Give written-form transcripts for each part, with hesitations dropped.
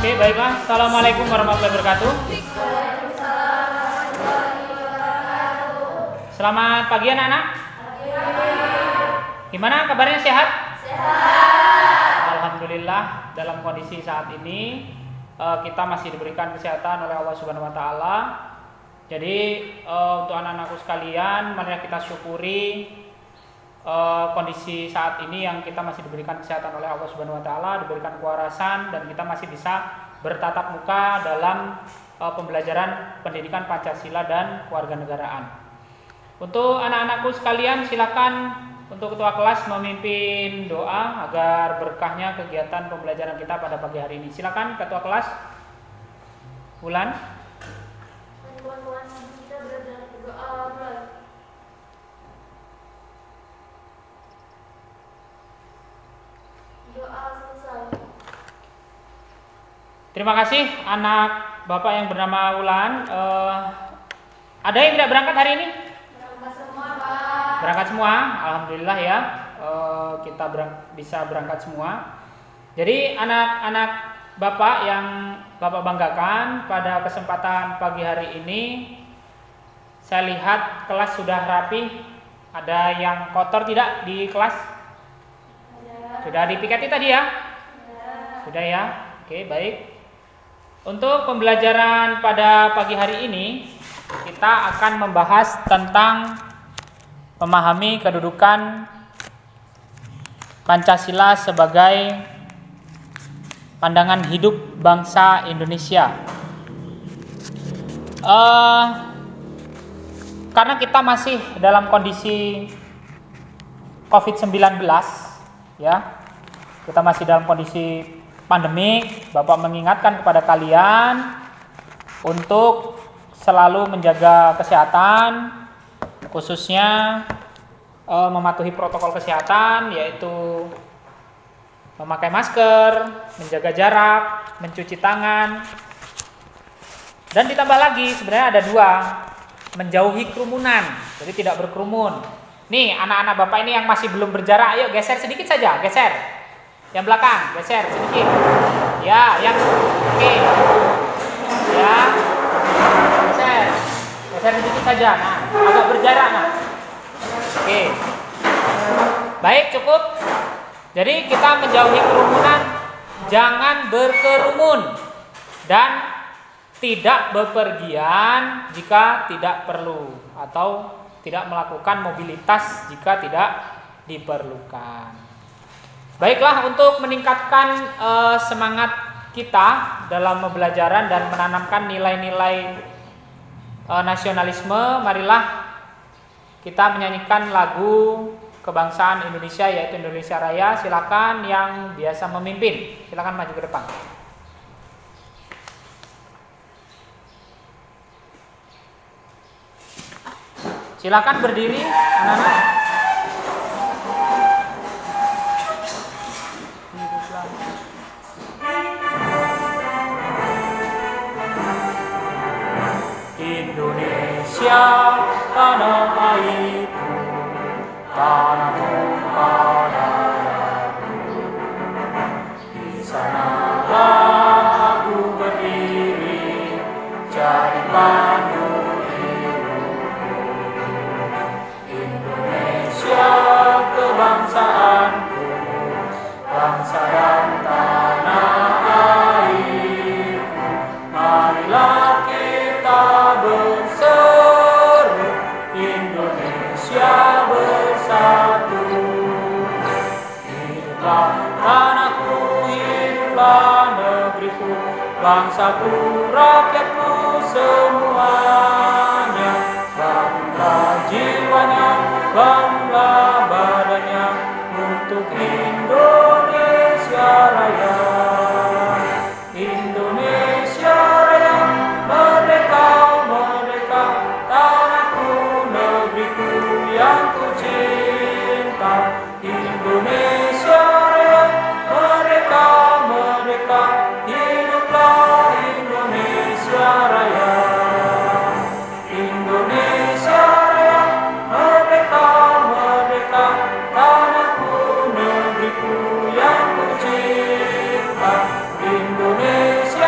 Oke, baiklah. Assalamualaikum warahmatullahi wabarakatuh. Selamat pagi anak-anak. Gimana kabarnya, sehat? Sehat. Alhamdulillah, dalam kondisi saat ini kita masih diberikan kesehatan oleh Allah Subhanahu wa taala. Jadi untuk anak-anakku sekalian, mari kita syukuri kondisi saat ini yang kita masih diberikan kesehatan oleh Allah Subhanahu wa taala, diberikan kewarasan, dan kita masih bisa bertatap muka dalam pembelajaran pendidikan Pancasila dan kewarganegaraan. Untuk anak-anakku sekalian, silakan untuk ketua kelas memimpin doa agar berkahnya kegiatan pembelajaran kita pada pagi hari ini. Silakan ketua kelas. Wulan. Kita berdoa. Doa selesai. Terima kasih anak Bapak yang bernama Wulan. Ada yang tidak berangkat hari ini? Berangkat semua, Pak. Berangkat semua, alhamdulillah ya. Kita bisa berangkat semua. Jadi anak-anak Bapak yang Bapak banggakan, pada kesempatan pagi hari ini saya lihat kelas sudah rapi. Ada yang kotor tidak di kelas? Sudah dipikati tadi ya? Sudah ya? Oke, baik. Untuk pembelajaran pada pagi hari ini, kita akan membahas tentang memahami kedudukan Pancasila sebagai pandangan hidup bangsa Indonesia. Karena kita masih dalam kondisi COVID-19, ya, kita masih dalam kondisi pandemik. Bapak mengingatkan kepada kalian untuk selalu menjaga kesehatan, khususnya mematuhi protokol kesehatan, yaitu memakai masker, menjaga jarak, mencuci tangan, dan ditambah lagi sebenarnya ada dua, menjauhi kerumunan, jadi tidak berkerumun. Nih anak-anak Bapak ini yang masih belum berjarak, ayo geser sedikit saja, geser. Yang belakang, geser sedikit. Ya, yang oke. Ya, geser sedikit saja. Nah, agak berjarak, nah. Oke. Baik, cukup. Jadi kita menjauhi kerumunan, jangan berkerumun, dan tidak bepergian jika tidak perlu, atau tidak melakukan mobilitas jika tidak diperlukan. Baiklah, untuk meningkatkan semangat kita dalam pembelajaran dan menanamkan nilai-nilai nasionalisme, marilah kita menyanyikan lagu kebangsaan Indonesia, yaitu Indonesia Raya. Silakan yang biasa memimpin, silakan maju ke depan. Silakan berdiri, anak-anak. Indonesia tanah airku, tanah tumpah darahku. Di sanalah aku berdiri, jadi pandu hidupku. Indonesia kebangsaanku, bangsa dan tanah airku. Marilah kita berseru, Indonesia bersatu. Hiduplah tanahku, hiduplah negeriku, bangsaku, rakyatku semuanya. Bangunlah jiwanya, bangunlah badannya, untuk Indonesia Raya. Indonesia Raya, merdeka, merdeka, tanahku, negeriku yang ku cinta. Indonesia Raya, merdeka, merdeka, hiduplah Indonesia Raya. Indonesia Raya, merdeka, merdeka, tanahku, negeriku yang ku cinta. Indonesia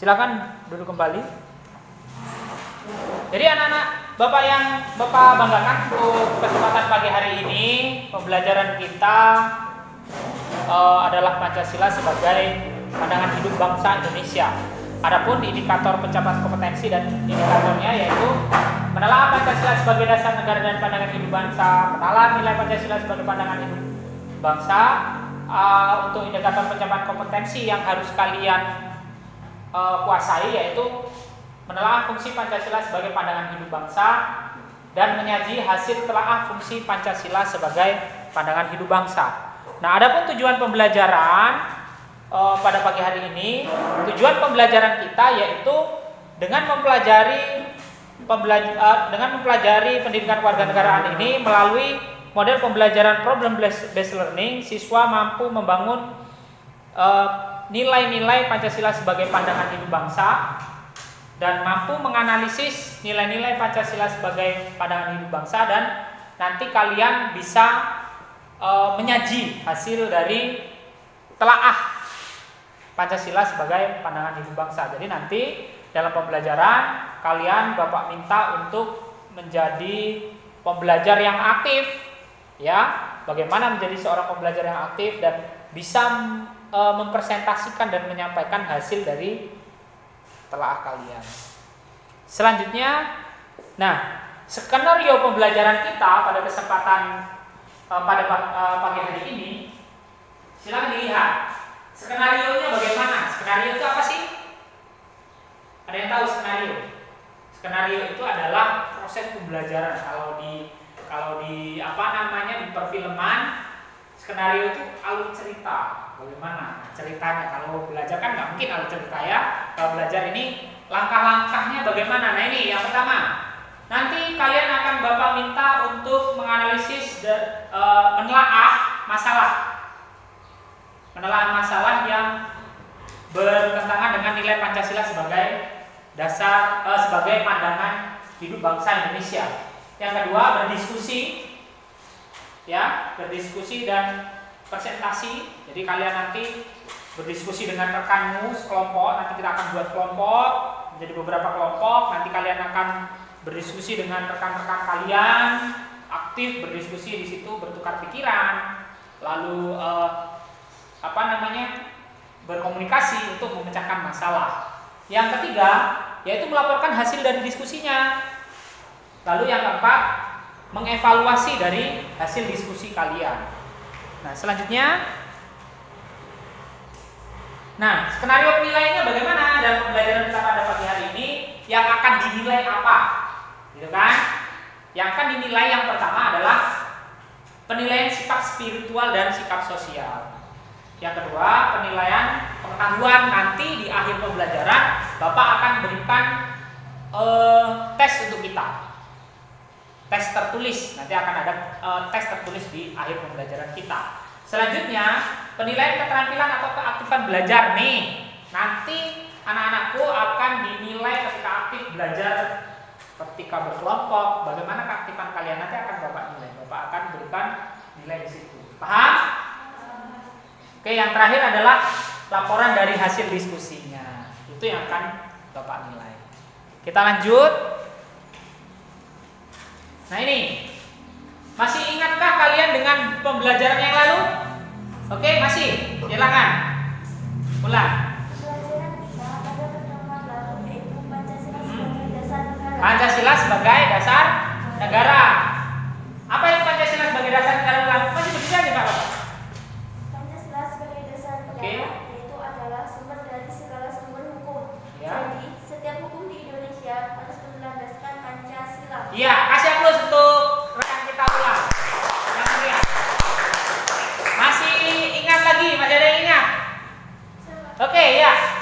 Silakan duduk kembali. Jadi anak-anak Bapak yang Bapak banggakan untuk kesempatan pagi hari ini, pembelajaran kita adalah Pancasila sebagai pandangan hidup bangsa Indonesia. Adapun indikator pencapaian kompetensi dan indikatornya yaitu menelaah Pancasila sebagai dasar negara dan pandangan hidup bangsa, menelaah nilai Pancasila sebagai pandangan hidup bangsa. Untuk indikator pencapaian kompetensi yang harus kalian kuasai yaitu menelaah fungsi Pancasila sebagai pandangan hidup bangsa dan menyaji hasil telaah fungsi Pancasila sebagai pandangan hidup bangsa. Nah, adapun tujuan pembelajaran pada pagi hari ini, tujuan pembelajaran kita yaitu dengan mempelajari pendidikan kewarganegaraan ini melalui model pembelajaran problem based learning, siswa mampu membangun nilai-nilai Pancasila sebagai pandangan hidup bangsa dan mampu menganalisis nilai-nilai Pancasila sebagai pandangan hidup bangsa, dan nanti kalian bisa menyaji hasil dari telaah Pancasila sebagai pandangan hidup bangsa. Jadi nanti dalam pembelajaran kalian Bapak minta untuk menjadi pembelajar yang aktif, ya. Bagaimana menjadi seorang pembelajar yang aktif dan bisa mempresentasikan dan menyampaikan hasil dari telaah kalian. Selanjutnya, nah, skenario pembelajaran kita pada kesempatan pada pagi hari ini, silakan dilihat. Skenarionya bagaimana? Skenario itu apa sih? Ada yang tahu skenario? Skenario itu adalah proses pembelajaran. Kalau di apa namanya di perfilman, skenario itu alur cerita. Bagaimana ceritanya? Kalau belajar kan nggak mungkin alur cerita ya. Kalau belajar ini langkah-langkahnya bagaimana? Nah, ini yang pertama. Nanti kalian akan Bapak minta untuk menganalisis dan menelaah masalah yang bertentangan dengan nilai Pancasila sebagai dasar sebagai pandangan hidup bangsa Indonesia. Yang kedua, berdiskusi dan presentasi. Jadi kalian nanti berdiskusi dengan rekanmu sekelompok. Nanti kita akan buat kelompok menjadi beberapa kelompok. Nanti kalian akan berdiskusi dengan rekan-rekan kalian, aktif berdiskusi di situ, bertukar pikiran, lalu berkomunikasi untuk memecahkan masalah. Yang ketiga, yaitu melaporkan hasil dari diskusinya. Lalu yang keempat, mengevaluasi dari hasil diskusi kalian. Nah, selanjutnya, skenario penilaiannya bagaimana dalam pembelajaran kita pada pagi hari ini? Yang akan dinilai apa? Gitu kan? Yang akan dinilai yang pertama adalah penilaian sikap spiritual dan sikap sosial. Yang kedua, penilaian pengetahuan. Nanti di akhir pembelajaran Bapak akan berikan tes untuk kita. Tes tertulis. Nanti akan ada tes tertulis di akhir pembelajaran kita. Selanjutnya, penilaian keterampilan atau keaktifan belajar nih. Nanti anak-anakku akan dinilai ketika aktif belajar, ketika berkelompok. Bagaimana keaktifan kalian nanti akan Bapak nilai. Bapak akan berikan nilai di situ. Paham? Oke, yang terakhir adalah laporan dari hasil diskusinya. Itu yang akan Bapak nilai. Kita lanjut. Nah, ini. Masih ingatkah kalian dengan pembelajaran yang lalu? Oke, masih. Silakan. Ulang. Pancasila sebagai dasar negara. Apa itu Pancasila sebagai dasar negara? Masih bisa aja, Pak? Pancasila sebagai dasar negara yaitu adalah sumber dari segala sumber hukum. Ya. Jadi setiap hukum di Indonesia harus berlandaskan Pancasila. Iya, kasih aplaus untuk rekan kita ulang. Yang meriah. Masih ingat lagi? Masih ada yang ingat? Oke, ya.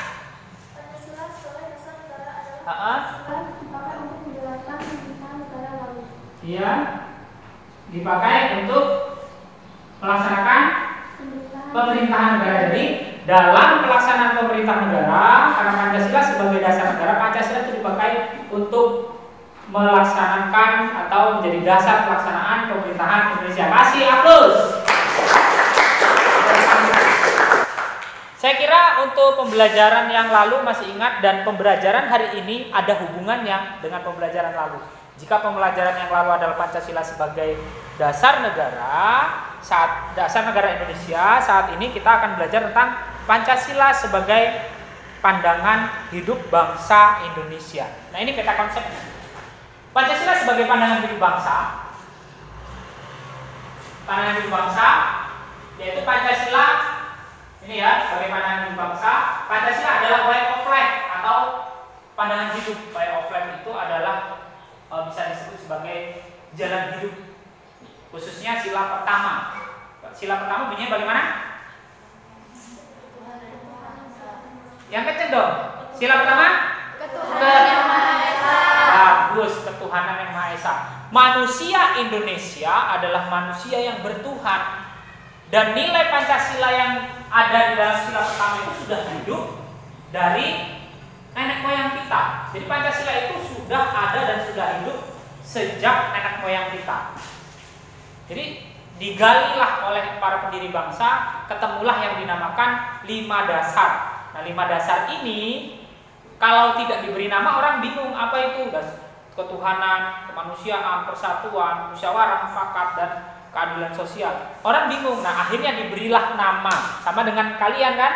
Pancasila sebagai dasar negara adalah Pancasila dipakai untuk menjalankan pemerintahan negara lalu. Iya. Dipakai untuk melaksanakan pemerintahan negara. Jadi dalam pelaksanaan pemerintahan negara, karena Pancasila sebagai dasar negara, Pancasila itu dipakai untuk melaksanakan atau menjadi dasar pelaksanaan pemerintahan Indonesia. Kasih aplaus. Saya kira untuk pembelajaran yang lalu masih ingat, dan pembelajaran hari ini ada hubungannya dengan pembelajaran lalu. Jika pembelajaran yang lalu adalah Pancasila sebagai dasar negara, dasar negara Indonesia, saat ini kita akan belajar tentang Pancasila sebagai pandangan hidup bangsa Indonesia. Nah, ini peta konsepnya. Pancasila sebagai pandangan hidup bangsa. Pandangan hidup bangsa yaitu Pancasila ini ya, sebagai pandangan hidup bangsa. Pancasila adalah way of life atau pandangan hidup. Way of life itu adalah bisa disebut sebagai jalan hidup. Khususnya sila pertama. Sila pertama bunyinya bagaimana? Yang kenceng dong. Sila pertama? Ketuhanan yang Maha Esa. Bagus, ketuhanan yang Maha Esa. Manusia Indonesia adalah manusia yang bertuhan. Dan nilai Pancasila yang ada di dalam sila pertama itu sudah hidup dari nenek moyang kita. Jadi Pancasila itu sudah ada dan sudah hidup sejak nenek moyang kita. Jadi digalilah oleh para pendiri bangsa, ketemulah yang dinamakan 5 dasar. Nah, 5 dasar ini kalau tidak diberi nama orang bingung apa itu. Ketuhanan, kemanusiaan, persatuan, musyawarah mufakat, dan keadilan sosial. Orang bingung. Nah, akhirnya diberilah nama. Sama dengan kalian kan?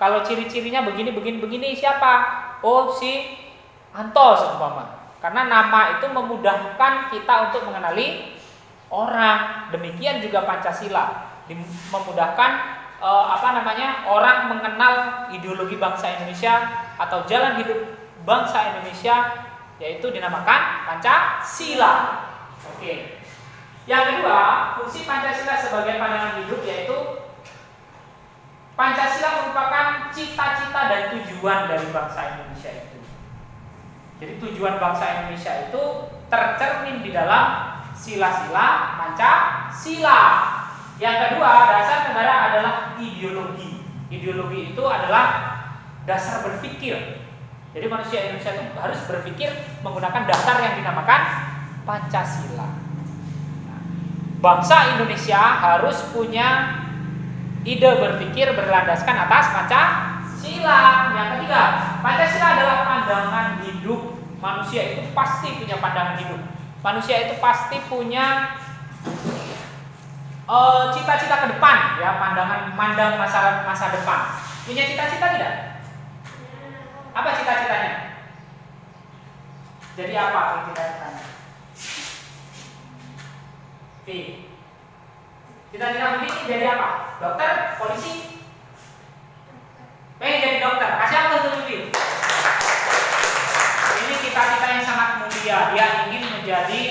Kalau ciri-cirinya begini siapa? Oh, si Anto seumpama. Karena nama itu memudahkan kita untuk mengenali orang. Demikian juga Pancasila memudahkan orang mengenal ideologi bangsa Indonesia atau jalan hidup bangsa Indonesia, yaitu dinamakan Pancasila. Oke. Yang kedua, fungsi Pancasila sebagai pandangan hidup yaitu Pancasila merupakan cita-cita dan tujuan dari bangsa Indonesia itu. Jadi tujuan bangsa Indonesia itu tercermin di dalam sila-sila Pancasila. Yang kedua, dasar negara adalah ideologi. Ideologi itu adalah dasar berpikir. Jadi manusia Indonesia itu harus berpikir menggunakan dasar yang dinamakan Pancasila. Bangsa Indonesia harus punya ide berpikir berlandaskan atas Pancasila. Yang ketiga, Pancasila adalah pandangan hidup. Manusia itu pasti punya pandangan hidup. Manusia itu pasti punya cita-cita ke depan, ya, mandang masa depan. Punya cita-cita tidak? Apa cita-citanya? Jadi apa cita-citanya? Cita-cita ini jadi apa? Dokter, polisi? Pengen jadi dokter. Kasih apa tuh Vivi? Ini cita-cita yang sangat mulia. Dia ingin menjadi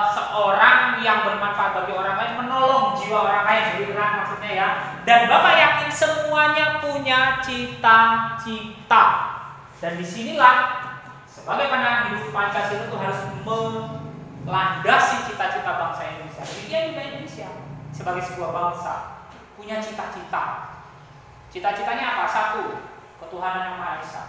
seorang yang bermanfaat bagi orang lain, menolong jiwa orang lain, jadi benar maksudnya ya. Dan Bapak yakin semuanya punya cita-cita. Dan disinilah sebagai pandangan hidup Pancasila itu harus melandasi cita-cita bangsa Indonesia. Demikian juga Indonesia sebagai sebuah bangsa punya cita-cita. Cita-citanya apa? Satu, ketuhanan yang Maha Esa.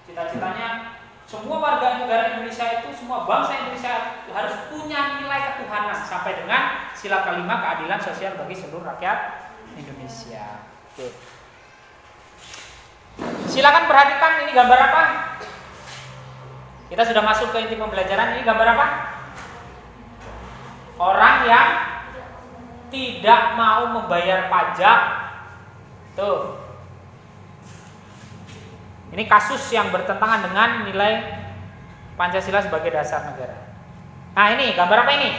Cita-citanya semua warga negara Indonesia itu, semua bangsa Indonesia harus punya nilai ketuhanan sampai dengan sila kelima, keadilan sosial bagi seluruh rakyat Indonesia. Tuh. Silakan perhatikan ini gambar apa? Kita sudah masuk ke inti pembelajaran. Ini gambar apa? Orang yang tidak mau membayar pajak. Tuh. Ini kasus yang bertentangan dengan nilai Pancasila sebagai dasar negara. Nah, ini gambar apa ini?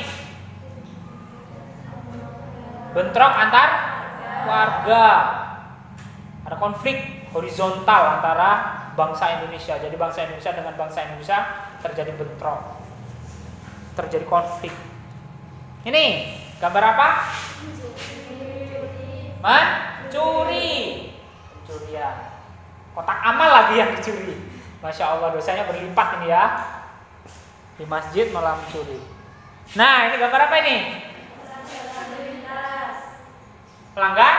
Bentrok antar warga. Ada konflik horizontal antara bangsa Indonesia. Jadi bangsa Indonesia dengan bangsa Indonesia terjadi bentrok. Terjadi konflik. Ini gambar apa? Mencuri. Pencurian. Kotak amal lagi yang dicuri. Masya Allah, dosanya berlipat ini ya. Di masjid malah mencuri. Nah, ini gambar apa ini? Pelanggar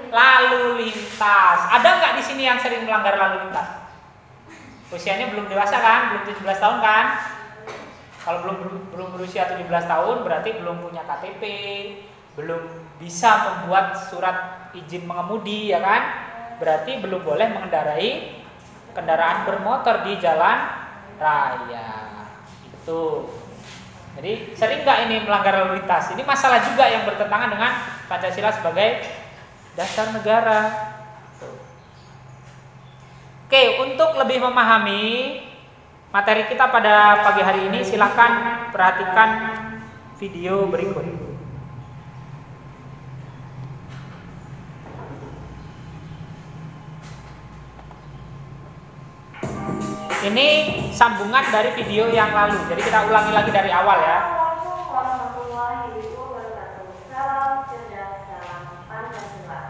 lalu lintas. Ada nggak di sini yang sering melanggar lalu lintas? Usianya belum dewasa kan? Belum 17 tahun kan? Kalau belum berusia 17 tahun berarti belum punya KTP, belum bisa membuat surat izin mengemudi, ya kan? Berarti belum boleh mengendarai kendaraan bermotor di jalan raya. Itu. Jadi sering nggak ini melanggar lalu lintas? Ini masalah juga yang bertentangan dengan Pancasila sebagai dasar negara. Oke, untuk lebih memahami materi kita pada pagi hari ini, silakan perhatikan video berikut. Ini sambungan dari video yang lalu, jadi kita ulangi lagi dari awal ya. Assalamualaikum warahmatullahi wabarakatuh. Salam cerdas, salam Pancasila.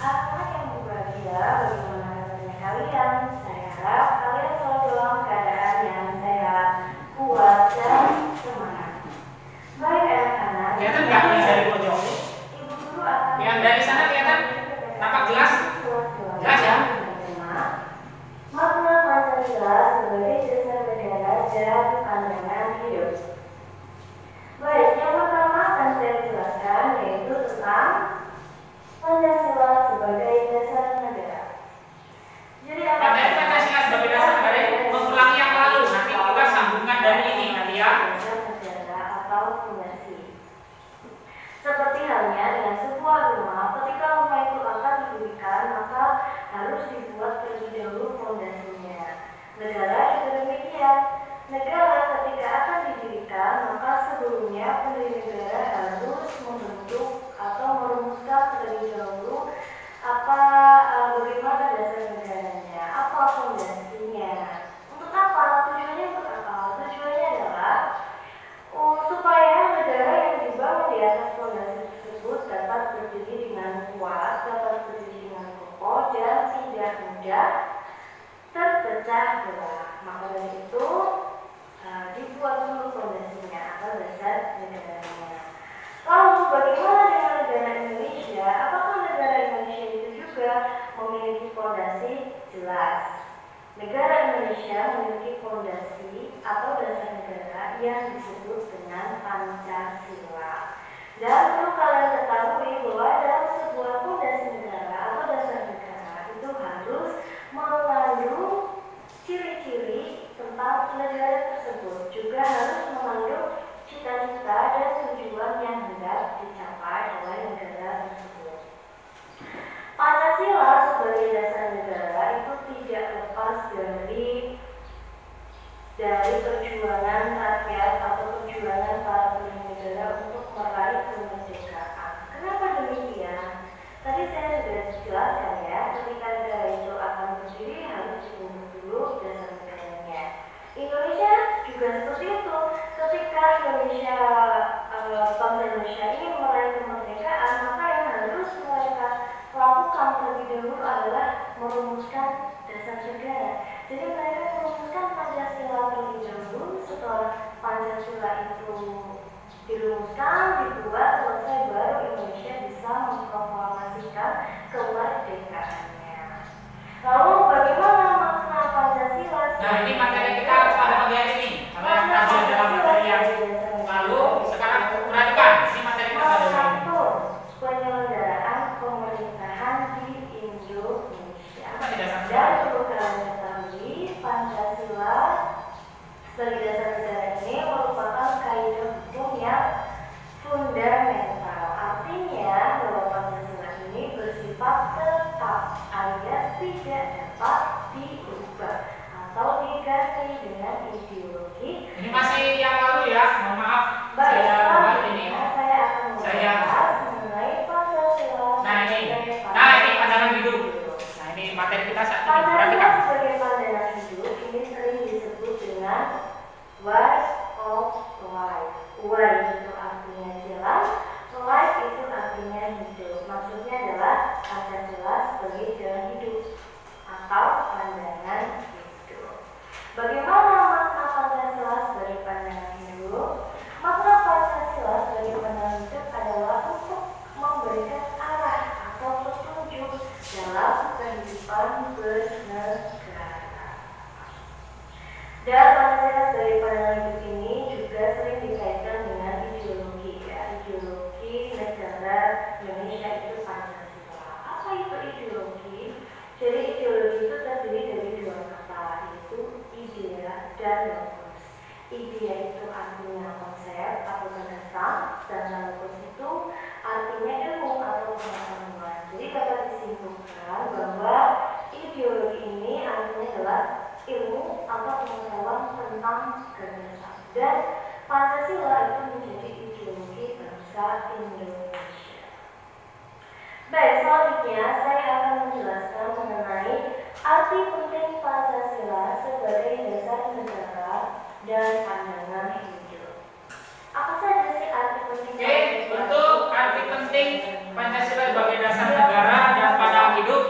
Anak yang berbahagia, bagaimana kabarnya kalian? Saya harap kalian selalu dalam keadaan yang sehat, kuat, dan semangat. Baik anak-anak. Kelihatan nggak yang dari pojok? Ibu guru akan Yang dari sana kelihatan? Nampak jelas? Jelas ya? Makna Pancasila sebagai dasar negara dan pandangan hidup. Baik, yang pertama akan saya jelaskan yaitu tentang Pancasila sebagai dasar negara. Jadi Materi Pancasila sebagai dasar negara ini mengulangi yang lalu, nanti kita sambungan dari ini nanti ya. Negara atau fondasi. Seperti halnya dengan sebuah rumah, ketika rumah itu akan didirikan, maka harus dibuat terlebih dahulu fondasinya. Negara juga demikian. Negara ketika akan didirikan, maka sebelumnya pendiri negara harus membentuk atau merumuskan terlebih dahulu bagaimana dasar negaranya, apa fondasinya. Untuk apa? Tujuannya untuk apa? Tujuannya adalah supaya negara yang dibangun di atas fondasi tersebut dapat berdiri dengan kuat, dapat berdiri dengan kokoh, dan tidak mudah terpecah belah. Maka dari itu dibuat dulu fondasinya atau dasar negaranya. Lalu bagaimana dengan negara Indonesia? Apakah negara Indonesia itu juga memiliki fondasi? Jelas. Negara Indonesia memiliki fondasi atau dasar negara yang disebut dengan Pancasila. Dan perlu kalian ketahui bahwa dalam sebuah fondasi negara atau dasar negara itu harus mengandung ciri-ciri tentang negara tersebut, juga harus mengandung cita-cita dan tujuan yang hendak dicapai oleh negara tersebut. Pancasila sebagai dasar negara itu tidak lepas dari perjuangan rakyat atau perjuangan para pendiri negara untuk meraih kemerdekaan. Kenapa demikian? Tadi saya sudah jelaskan ya, ketika negara itu akan berdiri harus dibentuk dulu dasar negaranya. Indonesia juga seperti itu. Ketika bangsa Indonesia ini meraih kemerdekaan, maka yang harus mereka lakukan terlebih dahulu adalah merumuskan dasar negara. Jadi mereka merumuskan Pancasila terlebih dahulu. Setelah Pancasila itu dirumuskan, dibuat, selesai, baru Indonesia bisa memproklamasikan kemerdekaannya. Lalu bagaimana makna Pancasila? Nah, ini materi kita pada pagi hari ini. Kalau yang kajian dalam materi yang lalu, sekarang perhatikan ini materi kita pada hari ini. Penyelenggaraan pemerintahan di Indonesia. Dan Dan perlu kalian ketahui, Pancasila sebagai dasar negara ini merupakan kaidah hukum yang fundamental. Artinya bahwa Pancasila ini bersifat tetap alias tidak dapat diubah atau diganti dengan ideologi. Ini masih yang lalu ya, mohon maaf. Baik, Saya buat ini. saya akan membahas mengenai Pancasila. Nah ini pandangan hidup. Nah ini materi kita saat ini. Pancasila Perhatikan. sebagai pandangan hidup ini sering disebut dengan way of life. Way itu artinya jalan, life itu artinya hidup. Maksudnya adalah Pancasila sebagai jalan hidup atau pandangan hidup. Bagaimana makna Pancasila sebagai pandangan hidup? Makna Pancasila sebagai pandangan hidup adalah untuk memberikan arah atau petunjuk dalam kehidupan bernegara. Dan Pancasila sebagai pandangan hidup ini juga sering dikaitkan dengan ideologi Ide itu artinya konsep atau gagasan, sedangkan logos itu artinya ilmu atau pengetahuan. Jadi dapat disimpulkan bahwa ideologi ini artinya adalah ilmu atau pengetahuan tentang gagasan. Dan Pancasila itu menjadi ideologi bangsa Indonesia. Baik, selanjutnya saya akan menjelaskan mengenai arti penting Pancasila sebagai dasar negara dan pandangan hidup. Apa saja sih arti penting? Untuk arti penting Pancasila sebagai dasar negara dan pandangan hidup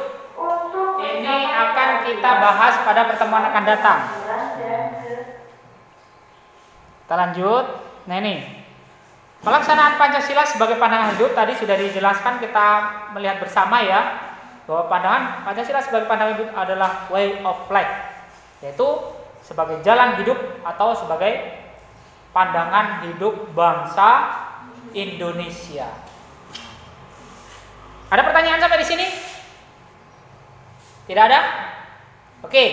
ini akan kita bahas pada pertemuan akan datang. Kita lanjut. Nah ini pelaksanaan Pancasila sebagai pandangan hidup tadi sudah dijelaskan, kita melihat bersama ya bahwa pandangan Pancasila sebagai pandangan hidup adalah way of life, yaitu sebagai jalan hidup atau sebagai pandangan hidup bangsa Indonesia. Ada pertanyaan sampai di sini? Tidak ada? Oke,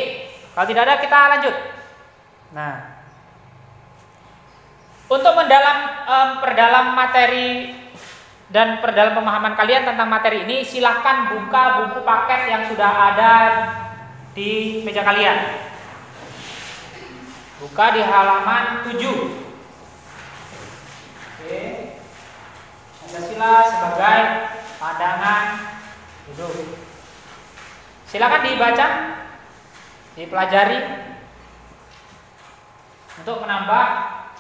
kalau tidak ada kita lanjut. Nah, untuk perdalam materi dan perdalam pemahaman kalian tentang materi ini, silahkan buka buku paket yang sudah ada di meja kalian. Buka di halaman 7. Oke. Pancasila sebagai pandangan hidup. Silakan dibaca, dipelajari untuk menambah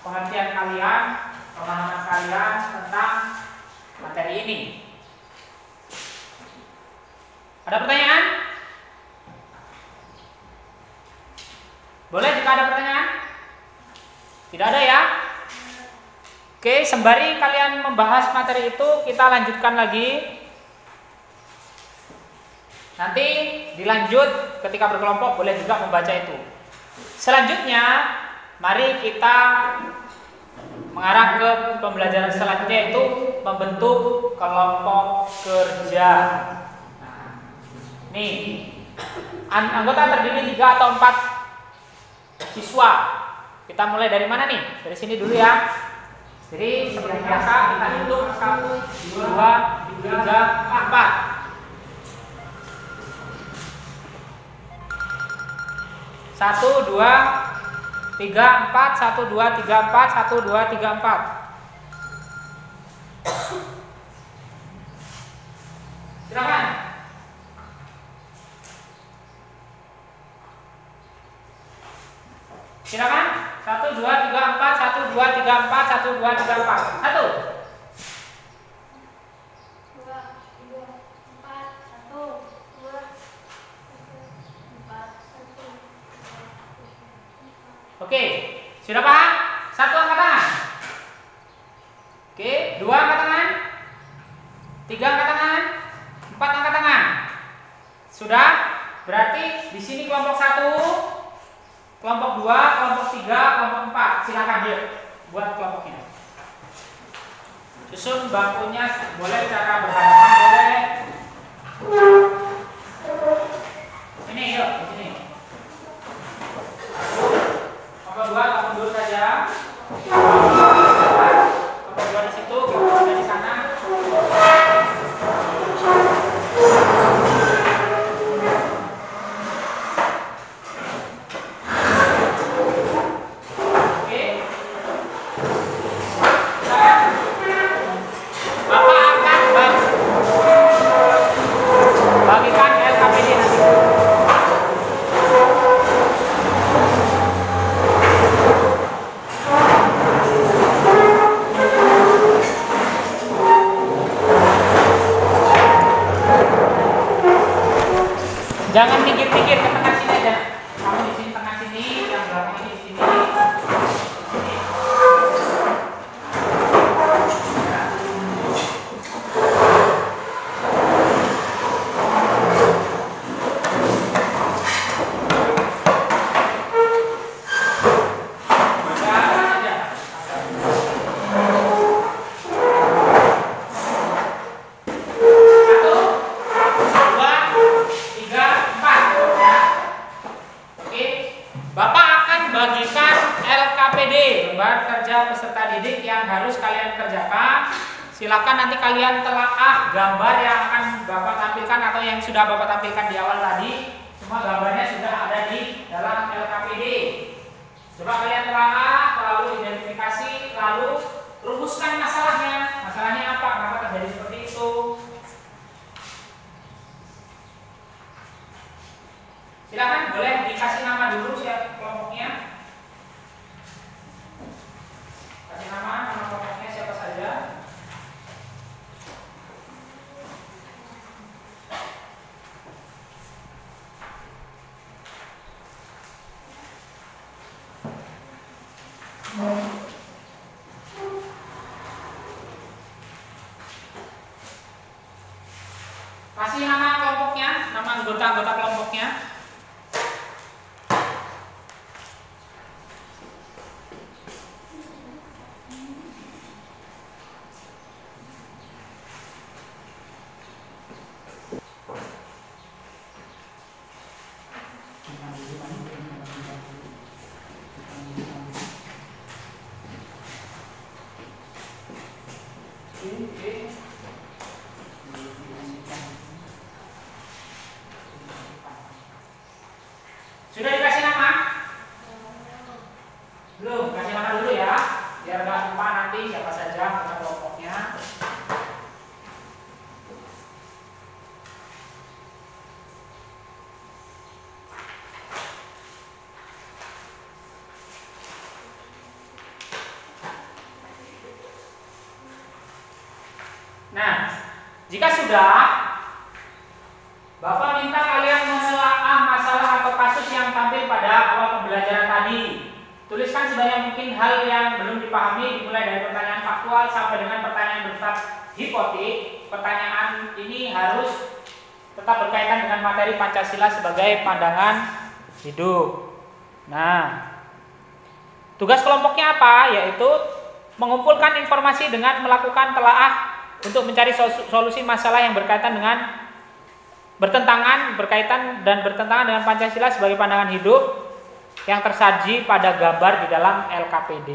pengertian kalian, pemahaman kalian tentang materi ini. Ada pertanyaan? Boleh jika ada pertanyaan? Tidak ada ya? Oke, sembari kalian membahas materi itu, kita lanjutkan lagi. Nanti dilanjut ketika berkelompok, boleh juga membaca itu. Selanjutnya, mari kita mengarah ke pembelajaran selanjutnya, yaitu membentuk kelompok kerja. Nah, nih, anggota terdiri 3 atau 4 siswa. Kita mulai dari mana nih? Dari sini dulu ya. Jadi seperti biasa kita hitung 1, 2, 3, 4. 1, 2, 3, 4. 1, 2, 3, 4. 1, 2, 3, 4. Silakan. Silakan. 1, 2, 3, 4. 1, 2, 3, 4. 1, 2, 3, 4. 1. 2, 4, 1, 2, 4, 1. Oke, sudah paham? 1 angkat tangan. Oke, 2 angkat tangan. 3 angkat tangan. 4 angkat tangan. Sudah? Berarti di sini kelompok 1. Kelompok 2, kelompok 3, kelompok 4. Silakan dia buat kelompoknya. Susun bangkunya, boleh secara berhadapan, boleh. Ini yuk, di sini. Kelompok 2 kamu dulu saja. Kelompok 2 di situ, kelompok 3 di sana. Bagikan LKPD nanti. Jangan pinggir-pinggir, ke tengah sini aja. Kamu di sini tengah sini, yang belakang ini di sini. Satu, dua, tiga, empat. gambar kerja peserta didik yang harus kalian kerjakan. Silakan nanti kalian telaah gambar yang akan Bapak tampilkan atau yang sudah Bapak tampilkan di awal tadi. Semua gambarnya sudah ada di dalam LKPD. Coba kalian telaah, lalu identifikasi, lalu rumuskan masalahnya. Masalahnya apa? Kenapa terjadi seperti itu? Silakan, boleh dikasih nama dulu siapa kelompoknya. Kasih nama kelompoknya siapa saja. Kasih nama kelompoknya, nama anggota-anggota kelompoknya. Sudah dikasih nama? Belum, kasih nama dulu ya, biar nggak lupa nanti siapa saja anggota kelompoknya. Nah, jika sudah, Bapak minta kalian menelaah masalah atau kasus yang tampil pada awal pembelajaran tadi. Tuliskan sebanyak mungkin hal yang belum dipahami, dimulai dari pertanyaan faktual sampai dengan pertanyaan bersifat hipotetik. Pertanyaan ini harus tetap berkaitan dengan materi Pancasila sebagai pandangan hidup. Nah, tugas kelompoknya apa? Yaitu mengumpulkan informasi dengan melakukan telaah untuk mencari solusi masalah yang berkaitan dengan bertentangan dengan Pancasila sebagai pandangan hidup yang tersaji pada gambar di dalam LKPD.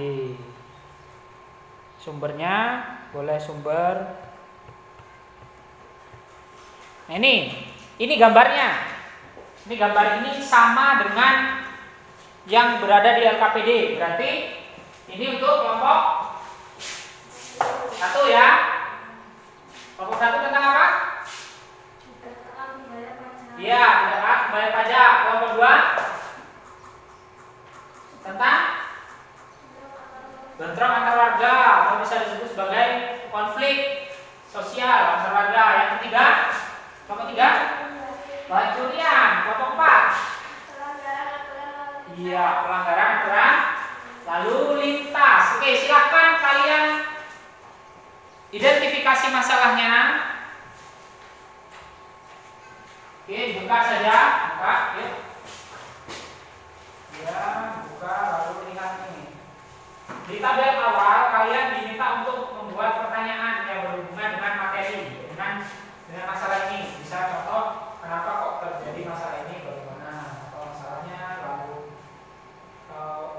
Sumbernya boleh sumber. Nah, ini gambarnya. Ini gambar ini sama dengan yang berada di LKPD. Berarti ini untuk kelompok 1 ya. Kelompok 1 tentang apa? Iya, tidak taat bayar pajak. Kelompok 2 tentang bentrok antar warga atau bisa disebut sebagai konflik sosial antar warga. Yang ketiga, kelompok 3 pencurian. Kelompok 4 iya, pelanggaran aturan lalu lintas. Oke, silakan kalian identifikasi masalahnya. Oke, buka saja, buka, yuk. Ya, buka lalu lihat ini. Di tabel awal kalian diminta untuk membuat pertanyaan yang berhubungan dengan materi, dengan masalah ini. Bisa contoh, kenapa kok terjadi masalah ini, bagaimana atau masalahnya, lalu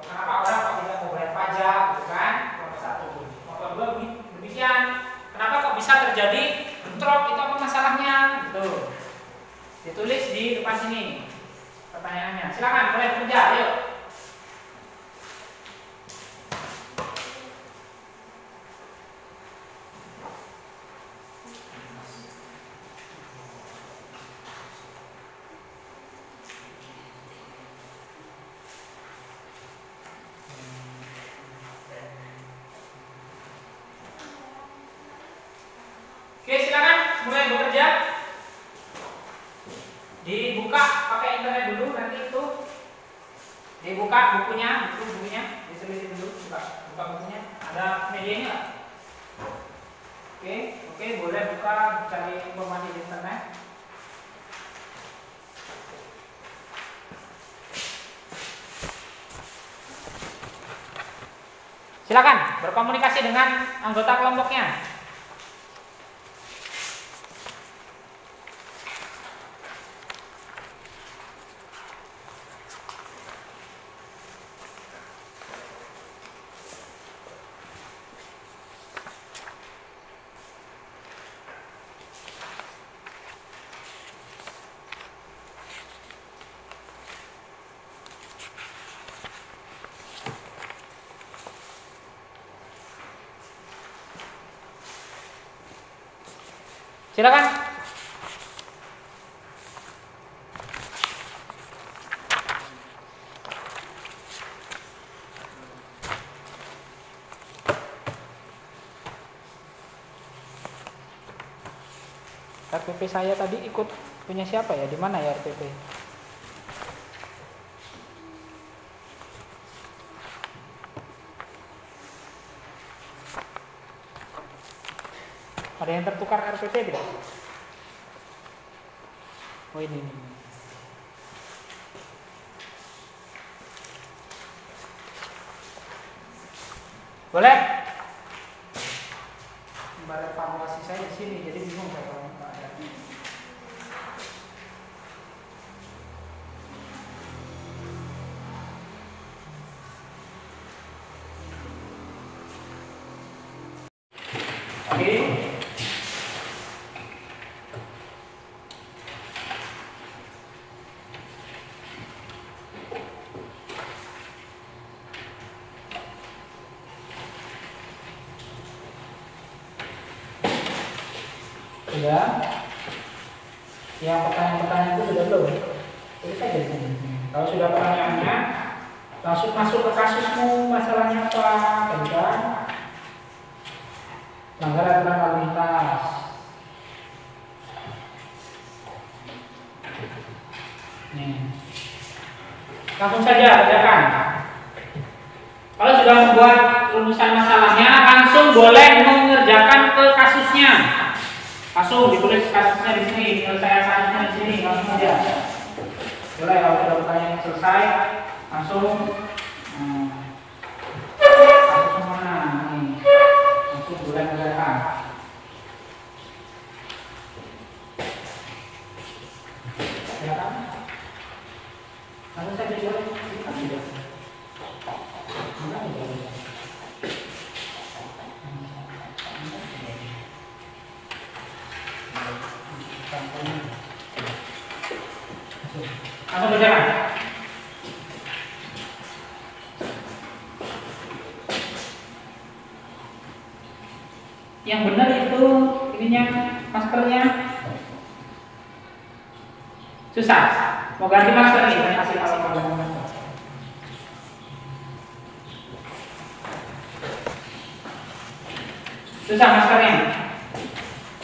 kenapa orang kok tidak mau bayar pajak, gitu kan? Kelompok 1. Kelompok 2 demikian. Kenapa kok bisa terjadi bentrok, itu apa masalahnya, gitu. Ditulis di depan sini pertanyaannya. Silakan mulai bekerja, yuk. Oke, silakan mulai bekerja. Dibuka pakai internet dulu, nanti itu dibuka bukunya, diteliti dulu, buka bukunya. Ada medianya nggak? Oke, boleh buka, cari informasi di internet. Silakan berkomunikasi dengan anggota kelompoknya. Silakan. RPP saya tadi ikut punya siapa ya? Di mana ya RPP? Ada yang tertukar RPP tidak? Oh ini. Boleh? Kembali evaluasi saya di sini, jadi bingung saya kalau nggak ada. Oke. Sudah. Yang pertanyaan-pertanyaan itu sudah belum? Tulis saja di sini. Kalau sudah pertanyaannya, langsung masuk ke kasusmu, masalahnya apa? Tadi kan? Pelanggaran aturan lalu lintas. Nih. Langsung saja kerjakan. Kalau sudah membuat rumusan masalahnya, langsung boleh mengerjakan ke kasusnya. Langsung ditulis kasusnya di sini, penyelesaian kasusnya di sini, langsung saja. Boleh kalau sudah pertanyaan selesai, langsung kasus mana nih, langsung boleh mengerjakan. Silakan. Langsung saja boleh. Langsung berjalan. Yang benar itu ininya, maskernya susah. Mau ganti masker nih, kasih tahu. Susah maskernya.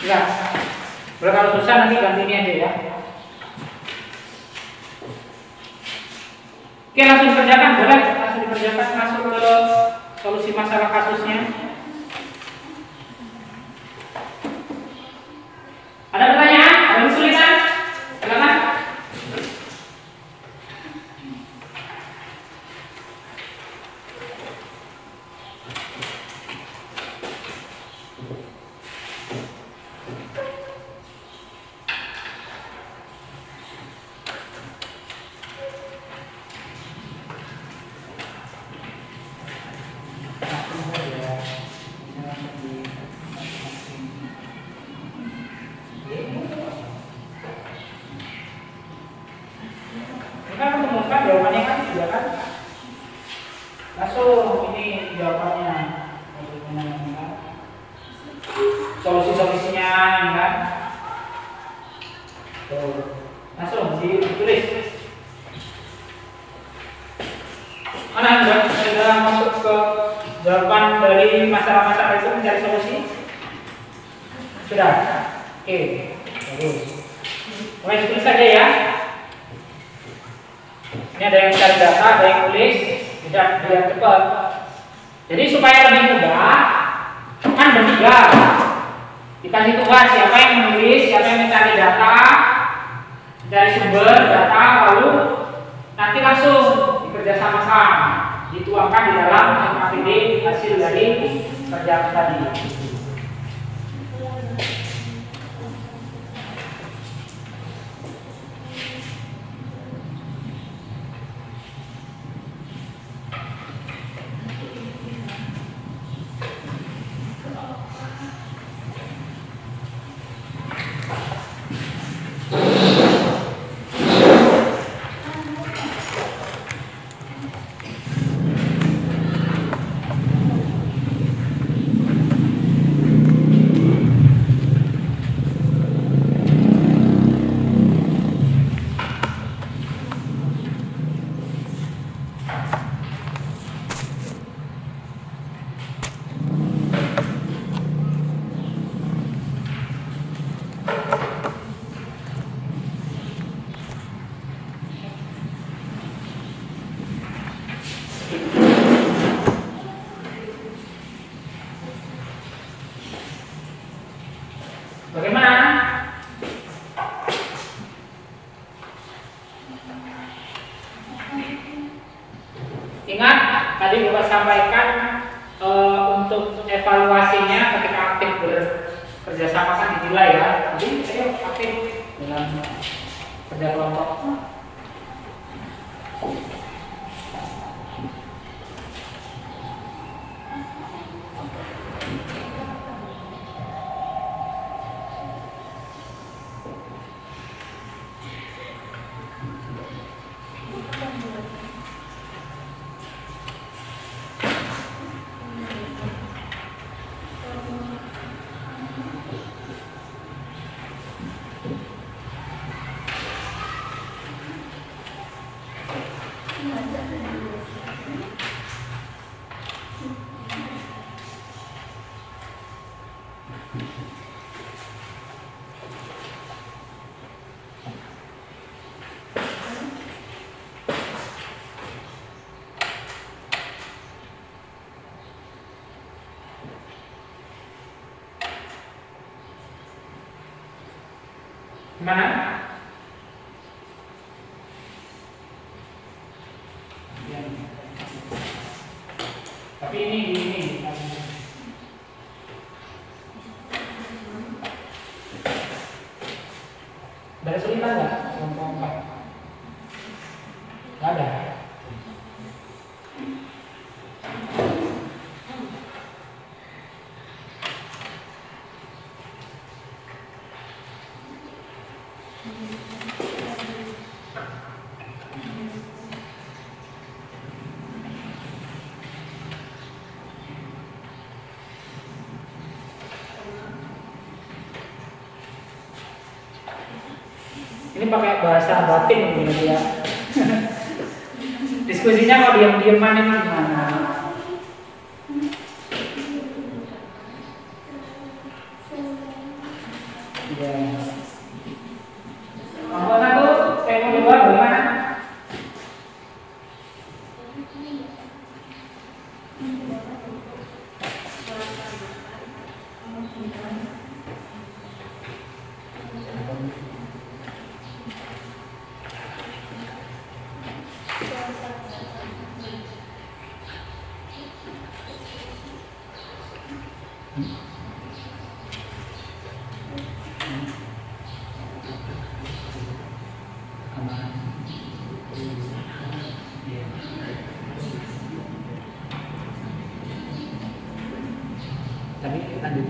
Enggak. Boleh kalau susah nanti ganti ini aja ya. Oke, langsung dikerjakan, boleh langsung dikerjakan, masuk ke solusi masalah kasusnya. Ada pertanyaan? Ada kesulitan? Silakan. Kita menemukan jawabannya kan, ya kan? Langsung ini jawabannya, solusi-solusinya, kan? Tuh, langsung ditulis. Mana sudah masuk ke jawaban dari masalah-masalah itu mencari solusi? Sudah? Oke, bagus. Mulai tulis saja ya. Ini ada yang cari data, ada yang tulis, biar cepat. Jadi supaya lebih mudah, kan bertiga. Dikasih tugas siapa yang menulis, siapa yang mencari data, dari sumber data, lalu nanti langsung dikerjasamakan, dituangkan di dalam MAPD hasil dari kerja tadi. sampaikan untuk evaluasinya ketika aktif bekerja sama kan dinilai ya. Jadi ayo aktif dalam kerja kelompok. Mana? Ya. Tapi ini. Ada kesulitan nggak? Kelompok 4? Nggak ada. Ini pakai bahasa batin begini ya. Diskusinya kalau diam-diaman emang gimana? Ya. Mana tuh? Saya mau coba bagaimana? Tapi lanjut.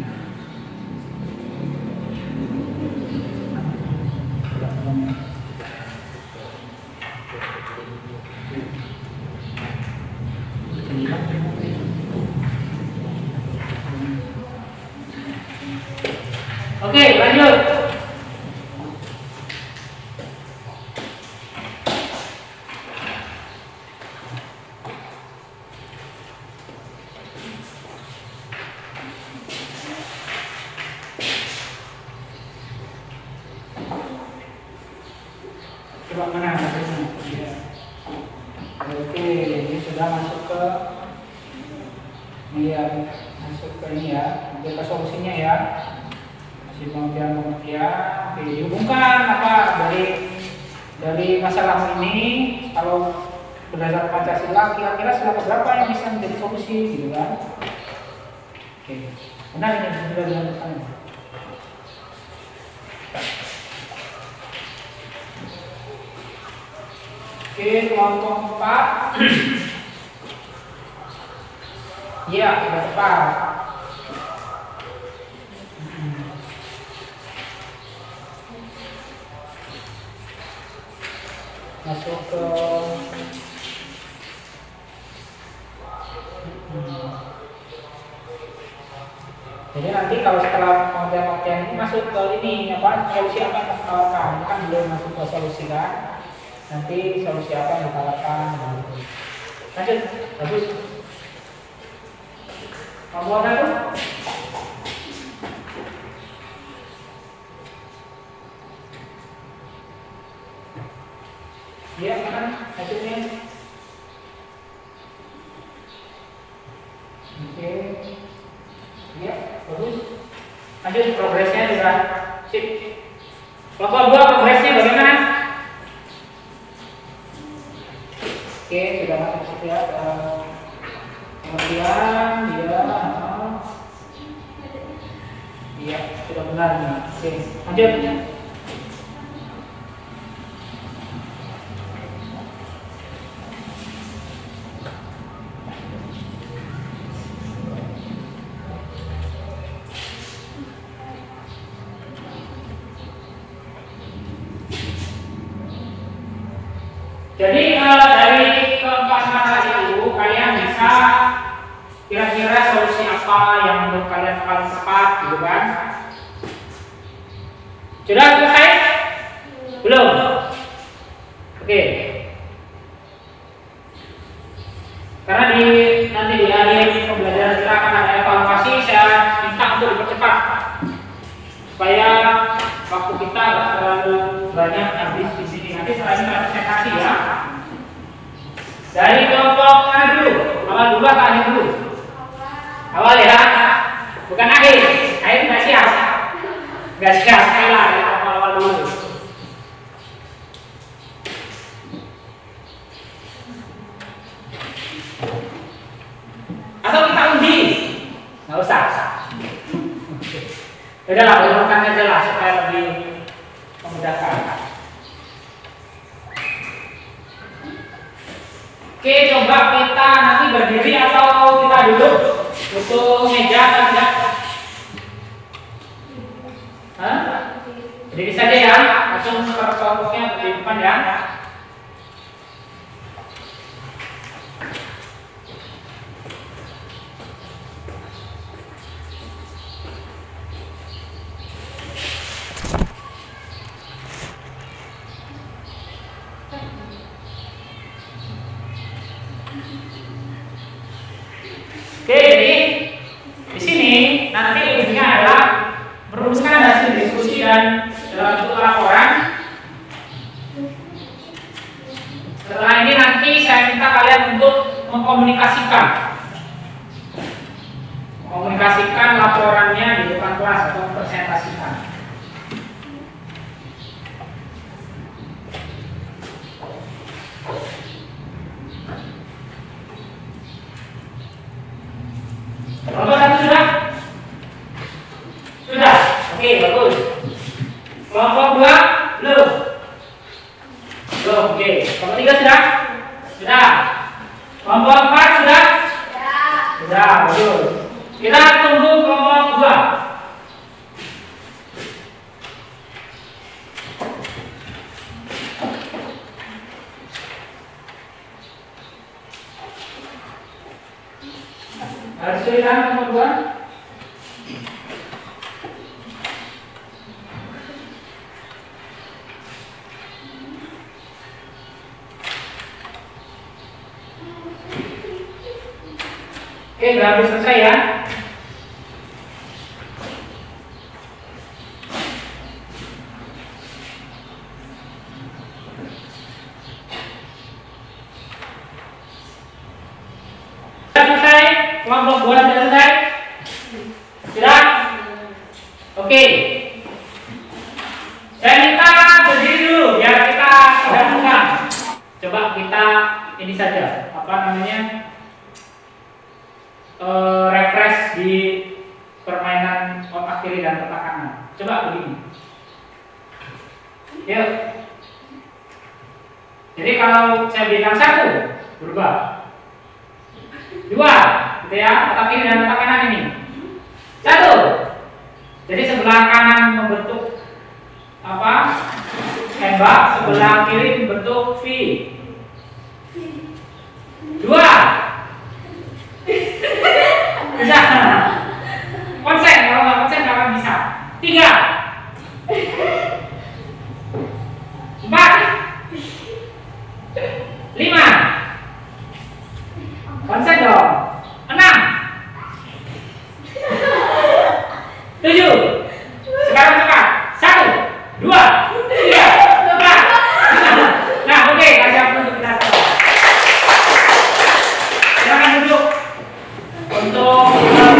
Oke, lanjut. Coba mana hasilnya? Ya. Oke, ini sudah masuk ke ini ya, ke solusinya ya. Masih pengertian. Oke, dihubungkan apa dari masalah ini kalau berdasarkan Pancasila kira-kira sila berapa yang bisa menjadi solusi gitu kan? Oke, benar ini sudah dilakukan. Oke, kelompok 4. Iya, sudah tepat. Masuk ke jadi nanti kalau setelah pengertian ini masuk ke ini apa solusi apa yang ditawarkan, ini kan belum masuk ke solusi kan, nanti solusi apa yang ditawarkan. Lanjut, bagus. Nomor satu. Iya kan hasilnya. Oke. Iya, bagus. Lanjut, progresnya sudah sip. Kelompok 2 progresnya bagaimana? Oke, sudah masuk situ ya. kemudian dia iya sudah benar nih. Oke, lanjut. Jadi dari keempat masalah itu kalian bisa kira-kira solusi apa yang menurut kalian paling tepat gitu kan? Sudah selesai? Belum? Oke. Karena nanti di akhir pembelajaran kita akan ada evaluasi, saya minta untuk dipercepat supaya waktu kita tidak terlalu banyak habis di sini. Nanti setelah ini ada presentasi ya. Dari kelompok mana dulu? Awal dulu atau akhir dulu? Awal ya, bukan akhir. Akhir nggak siap. Nggak siap, salah dari awal dulu. Atau kita undi? Nggak usah. Udahlah, urutan aja lah supaya lebih memudahkan. Oke, coba kita nanti berdiri atau kita duduk untuk meja atau tidak? Hah? Berdiri saja ya, langsung ke kelompoknya di depan ya. Oke, jadi di sini nanti ujungnya adalah merumuskan hasil diskusi dan dalam bentuk laporan. Setelah ini nanti saya minta kalian untuk mengkomunikasikan laporannya di depan kelas atau mempresentasikan. Kelompok satu sudah? Sudah? Oke, bagus. Kelompok dua? Belum? Belum, oke. Kelompok tiga sudah? Sudah. Kelompok empat sudah? Sudah, bagus. Kita tunggu kelompok dua. Harus kesulitan kelompok dua? Oke, udah habis selesai ya. Selesai, kelompok bola sudah selesai? Sudah? Oke. Saya minta berdiri dulu biar kita gabungkan. Coba kita ini saja, apa namanya? Refresh di permainan otak kiri dan otak kanan. Coba begini. Yuk. Jadi kalau saya bilang satu, berubah. Dua, gitu ya, otak kiri dan otak kanan ini. Satu. Jadi sebelah kanan membentuk apa? Tembak, sebelah kiri membentuk V. Dua. Bisa. Konsen, kalau nggak konsen nggak akan bisa. Tiga. Empat. Lima. Konsen dong. Enam. Tujuh. Sekarang cepat. Satu, dua, tiga, empat. Nah, oke, kasih aku untuk kita. Silakan duduk. Untuk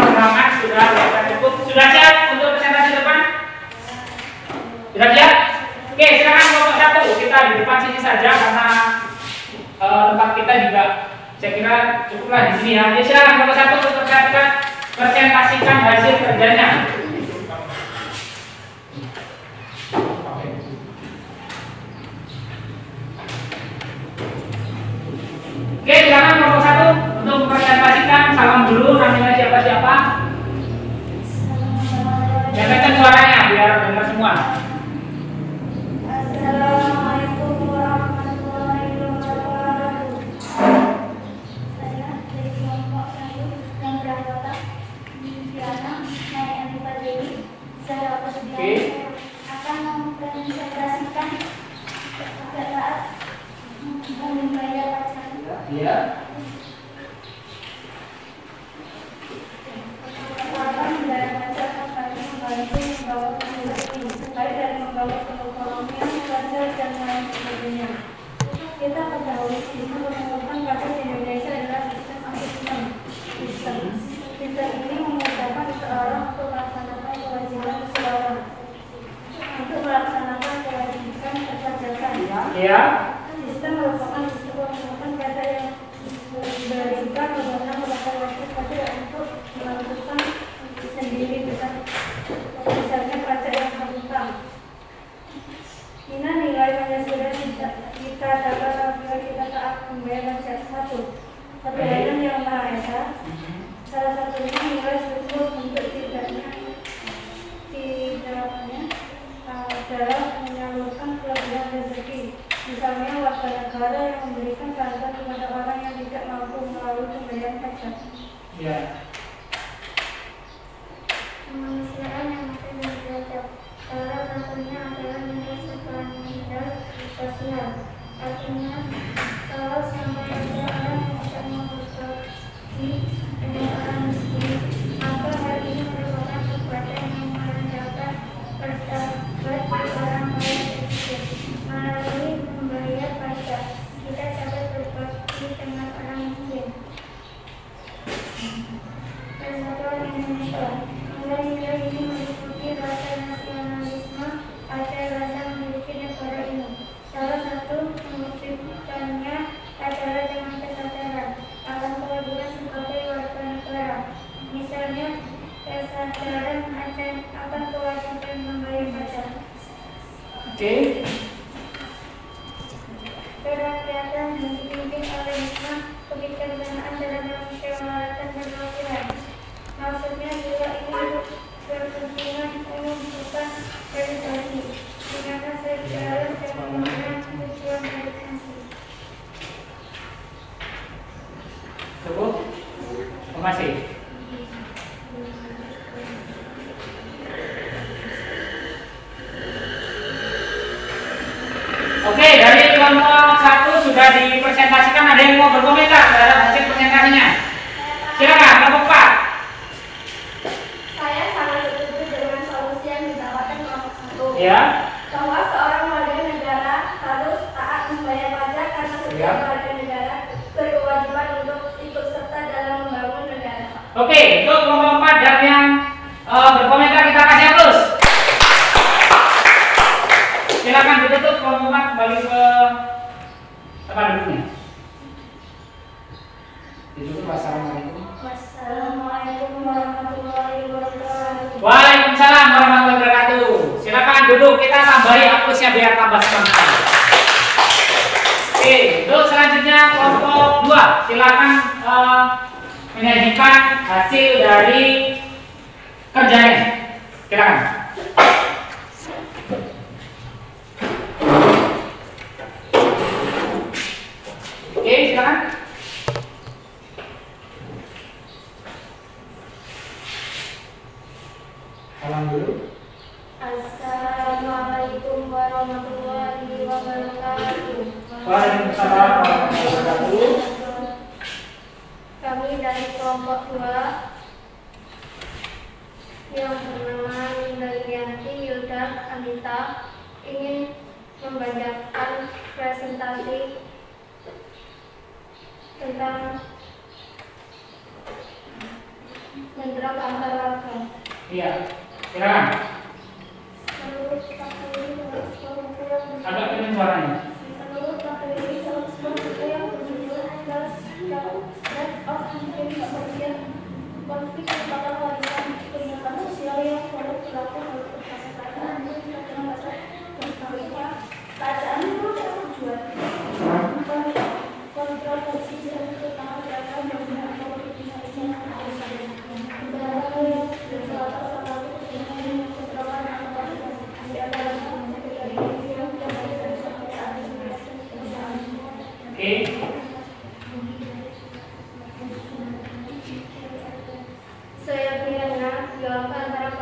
penerangan sudah cukup. Sudah siap untuk presentasi depan? Sudah siap? Oke, silakan kelompok satu. Kita di depan sini saja karena tempat kita juga saya kira cukup Coba di sini ya. Silakan kelompok 1 untuk presentasikan hasil kerjanya. Oke, silakan kelompok 1 untuk mempresentasikan. Salam dulu, namanya siapa-siapa. Ya, kencang suaranya biar dengar semua. Assalamualaikum warahmatullahi wabarakatuh. Saya dari kelompok 1 yang beranggota Diana Naya Anifa Dewi. Saya akan mempresentasikan saat membayar pajak. Iya. Kita ketahui sistem pemungutan pajak di Indonesia adalah sistem angkutan sistem. Sistem ini memudahkan seseorang untuk melaksanakan kewajiban seseorang untuk melaksanakan kewajiban perpajakan. Iya. Sistem merupakan sistem pemungutan pajak yang diberikan kewenangan kepada wajib pajak untuk menentukan sendiri besarnya pajak yang berhutang. Ini nilai penghasilan kita dapat apabila kita taat membayar pajak. Satu layanan yang Maha Esa. Salah satunya nilai syukur untuk tidaknya dalam menyalurkan kelebihan rezeki. Misalnya warga negara yang memberikan bantuan kepada orang yang tidak mampu melalui pembayaran pajak. Iya. Kemanusiaan yang masih derajat. Salah satunya adalah nilai substansial sosial. Artinya, kalau sampai ada orang yang tidak memperbaiki dengan orang miskin, maka hal ini merupakan perbuatan yang menandakan perdagat orang kaya tersebut. Melalui membayar pajak, kita dapat berbakti dengan orang miskin. Persatuan Indonesia. Nilai-nilai ini meliputi rasa nasionalisme, ada rasa memiliki negara ini. Salah satu mewujudkannya adalah dengan kesadaran akan kewajiban sebagai warga negara. Misalnya, kesadaran akan kewajiban membayar pajak. Oke. Kerakyatan yang dipimpin oleh hikmah kebijaksanaan dalam musyawaratan dan perwakilan. Maksudnya juga ini berkepentingan umum bukan pribadi, dengan sejalan dan pembangunan tujuan dari nasi. Cukup. Terima kasih. Oke, dari kelompok 1 sudah dipresentasikan. Ada yang mau berkomentar terhadap hasil presentasinya? Silakan, kelompok 4. Saya sangat setuju dengan solusi yang ditawarkan kelompok 1. Ya. Bahwa seorang warga negara harus taat membayar pajak karena setiap warga negara berkewajiban untuk ikut serta dalam membangun negara. Oke, untuk kelompok 4 dan yang berkomentar kita kasih aplaus. Silakan ditutup kelompok 4 kembali ke tempat duduknya. Ditutup. Wassalamualaikum. Wassalamualaikum warahmatullahi wabarakatuh. Waalaikumsalam warahmatullahi wabarakatuh. Silakan duduk, kita tambahi aplausnya biar tambah semangat. Oke, untuk selanjutnya kelompok 2, silakan menyajikan hasil dari kerjanya. Silakan. Oke, silakan. Salam dulu. Assalamualaikum warahmatullahi wabarakatuh. Waalaikumsalam warahmatullahi wabarakatuh. Kami dari kelompok 2 yang bernama Linda Irianti Yilda Anita ingin membacakan presentasi tentang bentrok antar warga. Iya, silakan. Menurut KPI 110 Agak kencang suaranya. Menurut KPI 110 yang berjudul That of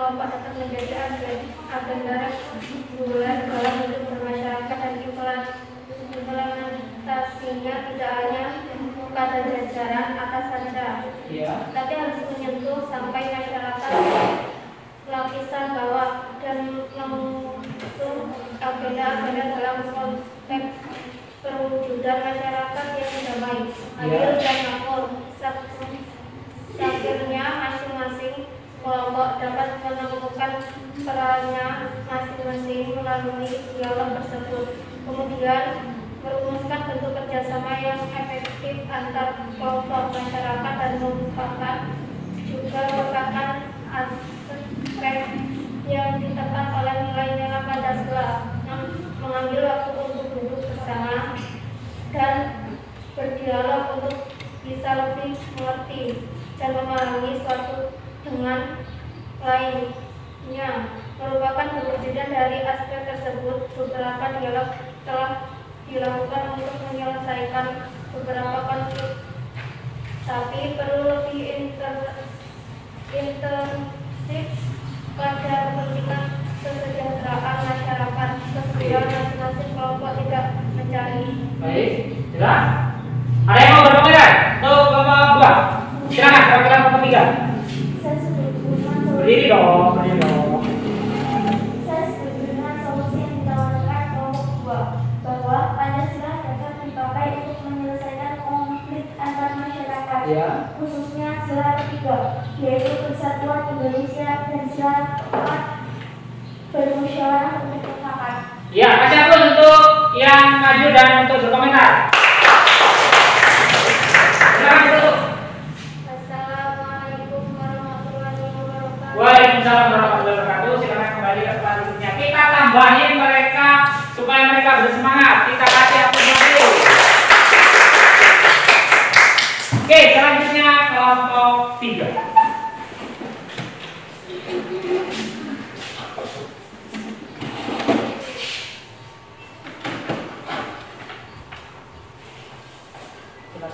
kelompok dapat menjadi agenda bulan dalam hidup bermasyarakat dan implementasinya tidak hanya pada jajaran atasan saja, tapi harus menyentuh sampai masyarakat lapisan bawah dan mengusung agenda-agenda dalam konteks perwujudan masyarakat yang damai, adil dan makmur. Akhirnya masing-masing kelompok dapat menemukan perannya masing-masing melalui dialog tersebut. Kemudian merumuskan bentuk kerjasama yang efektif antar kelompok masyarakat dan merupakan aspek yang ditekan oleh nilai-nilai Pancasila, mengambil waktu untuk duduk bersama dan berdialog untuk bisa lebih mengerti dan memahami suatu dengan lainnya merupakan perwujudan dari aspek tersebut. Beberapa dialog telah dilakukan untuk menyelesaikan beberapa konflik, tapi perlu lebih intensif pada kepentingan kesejahteraan masyarakat. Kemudian masing-masing kelompok tidak mencari. Baik, jelas. Ada yang mau berkomentar? Untuk kelompok 2. Silakan, perwakilan kelompok 3. Saya setuju Berdiri dong, berdiri dong. Saya setuju dengan solusi yang ditawarkan kelompok 2, bahwa Pancasila dapat dipakai untuk menyelesaikan konflik antar masyarakat, khususnya sila ketiga, yaitu persatuan Indonesia dan sila keempat, bermusyawarah untuk mufakat. Ya, kasih aplaus untuk yang maju dan untuk berkomentar. Silakan ditutup. Assalamualaikum warahmatullahi wabarakatuh. Waalaikumsalam warahmatullahi wabarakatuh. Silakan kembali ke selanjutnya. Kita tambahin mereka supaya mereka bersemangat. Kita kasih aplaus dulu. Oke, selanjutnya kelompok 3.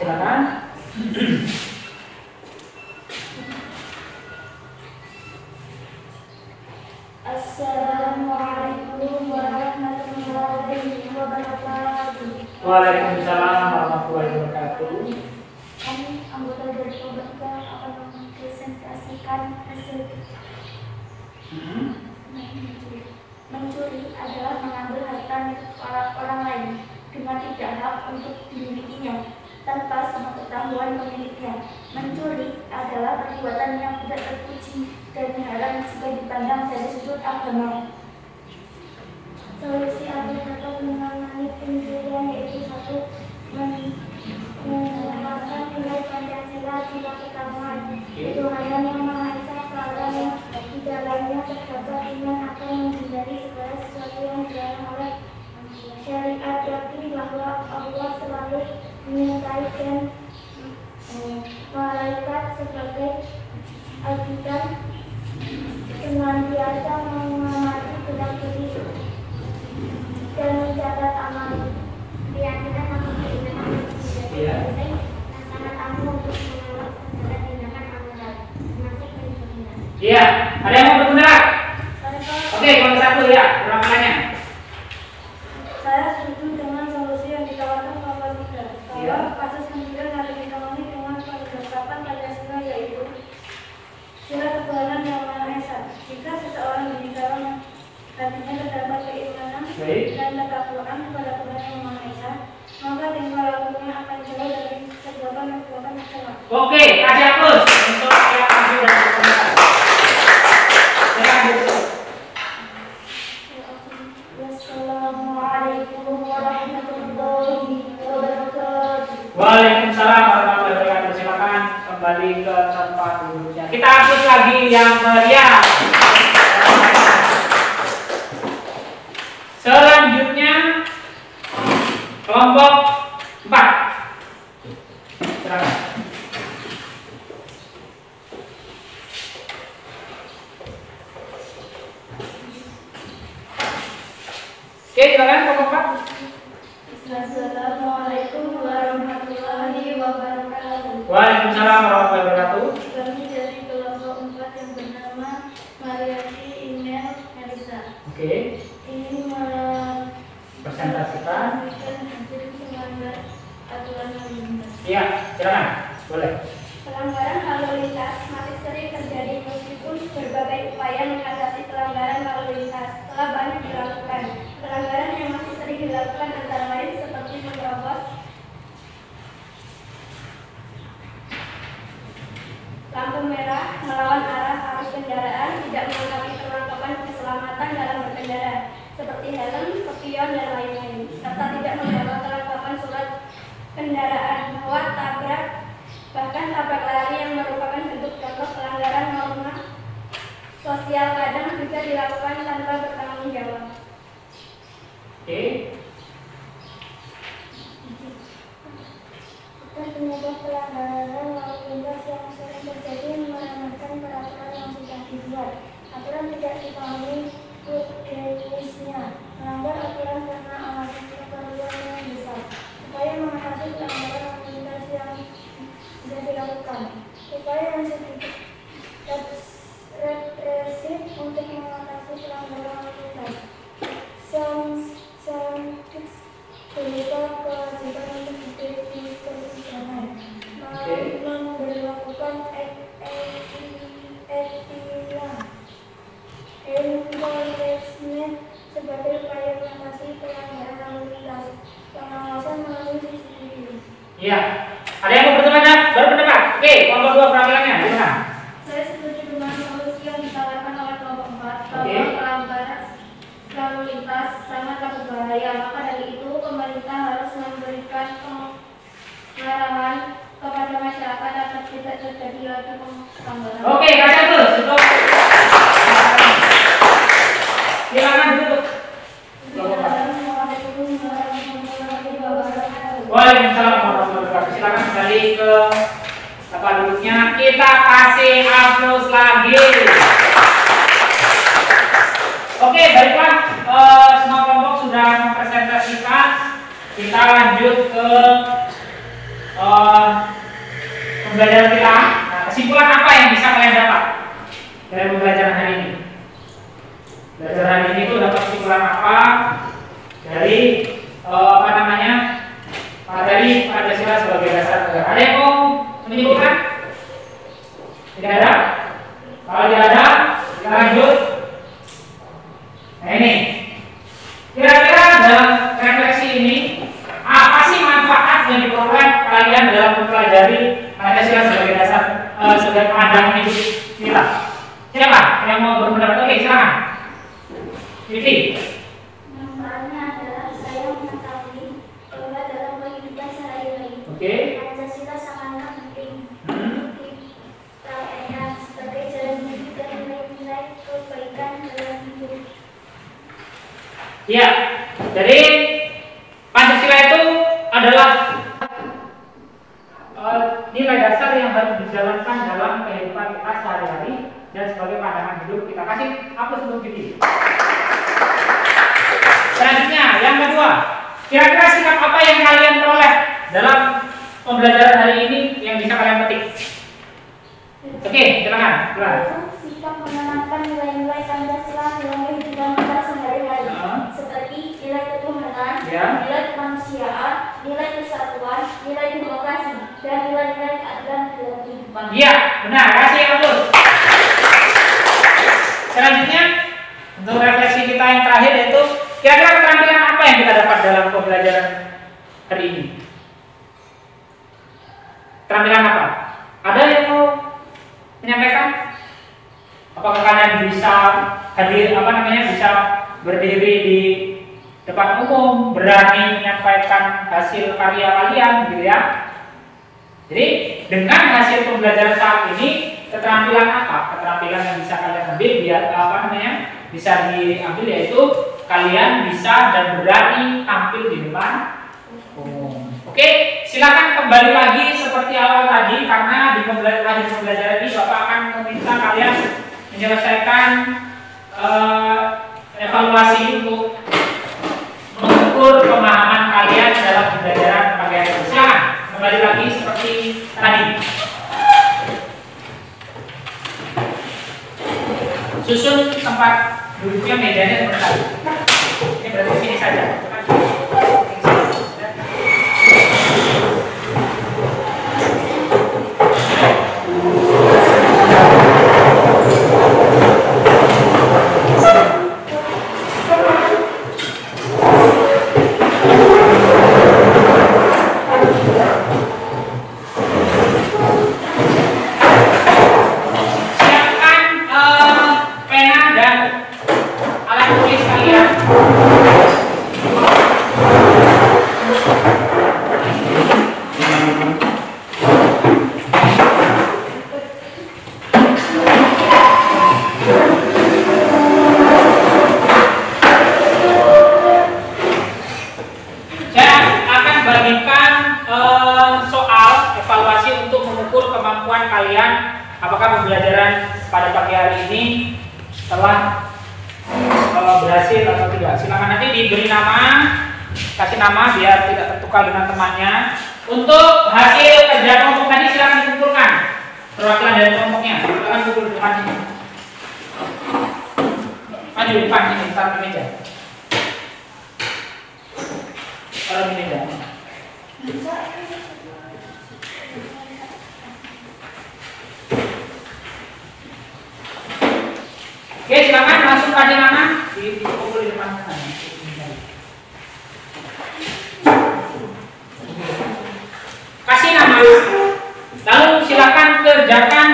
Silakan. Assalamualaikum warahmatullahi wabarakatuh. Waalaikumsalam warahmatullahi wabarakatuh. Kami anggota dari kelompok akan mempresentasikan hasil mencuri adalah mengambil harta milik orang lain dengan tidak hak untuk dimilikinya tanpa sepengetahuan pemiliknya. Mencuri adalah perbuatan yang tidak terpuji dan dilarang jika dipandang dari sudut agama. Solusi agar dapat menangani pencurian yaitu 1. Menerapkan nilai Pancasila sila pertama, itu hanya yang Maha Esa, seorang yang di dalamnya terdapat iman atau menghindari segala sesuatu yang dilarang oleh syariat, yakin bahwa Allah selalu menyertai dan malaikat sebagai ajudan, senantiasa mengamati gerak-gerik dan mencatat amal. Keyakinan akan keinginan yang sangat ampuh untuk menolak segala tindakan amuran, termasuk penyimpangan. Iya, ada yang mau berkomentar? Oke, kelompok 1 ya, perwakilannya. Saya setuju dengan solusi yang ditawarkan kelompok 3, bahwa kasus pencurian harus ditangani dengan penerapan Pancasila, yaitu sila ketuhanan yang Maha Esa. Jika seseorang meninggal hatinya terdapat keimanan dan ketakwaan kepada Tuhan yang Maha Esa, maka tingkah lakunya akan jauh dari perbuatan yang salah. Oke, kasih aplaus untuk yang maju dan berkomentar. Wassalamualaikum warahmatullahi wabarakatuh. Waalaikumsalam warahmatullahi wabarakatuh. Silakan kembali ke tempat duduknya. Kita hapus lagi yang meriah. Selanjutnya kelompok 4. Silakan. Oke, silakan kelompok 4. Assalamualaikum warahmatullahi wabarakatuh. Waalaikumsalam warahmatullahi wabarakatuh. Kami dari kelompok 4 yang bernama Maria hewan, dan lain-lain, serta tidak membawa kelengkapan surat kendaraan, muat, tabrak, bahkan tabrak lari yang merupakan bentuk contoh pelanggaran norma sosial kadang juga dilakukan tanpa bertanggung jawab. Oke. Penyebab pelanggaran lalu lintas yang sering terjadi meremehkan peraturan yang sudah dibuat. Aturan tidak dipahami definisinya, melanggar aturan karena alasan keperluan yang besar. Upaya mengatasi pelanggaran lalu lintas yang bisa dilakukan. Upaya yang sedikit represif untuk mengatasi pelanggaran lalu lintas. Sanksi berupa kewajiban untuk berdiskusi dengan memberlakukan enforcement sebagai upaya mengatasi pelanggaran lalu lintas. Pengawasan melalui CCTV. Iya. Ada yang mau berpendapat? Oke, kelompok 2 penampilannya gimana? Saya setuju dengan solusi yang ditawarkan oleh kelompok 4 bahwa Oke. pelanggaran lalu lintas sangatlah berbahaya. Maka dari itu pemerintah harus memberikan pengarahan kepada masyarakat agar tidak terjadi lagi pelanggaran. Oke, baca terus. Untuk silakan ditutup. Waalaikumsalam warahmatullahi wabarakatuh. Silakan kembali ke tempat duduknya. Kita kasih aplaus lagi. Oke, baiklah. Semua kelompok sudah mempresentasikan. Kita lanjut ke pembelajaran kita. Nah, kesimpulan apa yang bisa kalian dapat dari pembelajaran hari ini? Pembelajaran hari ini itu dapat kesimpulan apa dari materi Pancasila sebagai dasar negara? Ada yang mau menyimpulkan? Tidak ada? Kalau tidak ada, kita lanjut. Nah ini, kira-kira dalam refleksi ini apa sih manfaat yang diperoleh kalian dalam mempelajari Pancasila sebagai dasar sebagai pandangan hidup kita? Siapa yang mau berpendapat? Oke, silakan. Vivi. Manfaatnya adalah saya mengetahui bahwa dalam kehidupan sehari-hari Oke. Pancasila sangatlah penting untuk kita enak sebagai jalan hidup dan nilai-nilai kebaikan dalam hidup. Iya, jadi Pancasila itu adalah nilai dasar yang harus dijalankan dalam kehidupan kita sehari-hari dan sebagai pandangan hidup kita. Kasih aplaus untuk Vivi. Selanjutnya, yang kedua, kira-kira sikap apa yang kalian peroleh dalam pembelajaran hari ini yang bisa kalian petik? Oke, silakan. Sikap menanamkan nilai-nilai Pancasila dalam kehidupan kita sehari-hari, seperti nilai ketuhanan, nilai kemanusiaan, nilai kesatuan, nilai demokrasi, dan nilai-nilai keadilan dalam kehidupan. Iya, benar. Kasih aplaus. Selanjutnya, untuk refleksi kita yang terakhir yaitu kira-kira keterampilan apa yang kita dapat dalam pembelajaran hari ini? Keterampilan apa? Ada yang mau menyampaikan? Apakah kalian bisa bisa berdiri di depan umum, berani menyampaikan hasil karya kalian, gitu ya? Jadi dengan hasil pembelajaran saat ini, keterampilan apa? Keterampilan yang bisa kalian ambil bisa diambil yaitu kalian bisa dan berani tampil di depan umum. Oke, silakan kembali lagi seperti awal tadi karena di akhir pembelajaran ini Bapak akan meminta kalian menyelesaikan evaluasi untuk mengukur pemahaman kalian dalam pembelajaran pembelajaran itu. Silakan kembali lagi seperti tadi. Susun tempat duduknya, mejanya seperti tadi. Ini berarti sini saja. Pena dan alat tulis kalian. pembelajaran pada pagi hari ini telah berhasil atau tidak. Silakan nanti diberi nama, kasih nama biar tidak tertukar dengan temannya. Untuk hasil kerja kelompok tadi silakan dikumpulkan. Perwakilan dari kelompoknya, silakan kumpul di depan sini. Maju di depan sini, taruh di meja. Taruh di meja. Oke, silakan langsung kasih nama dikumpul di depan sana. Kasih nama, lalu silakan kerjakan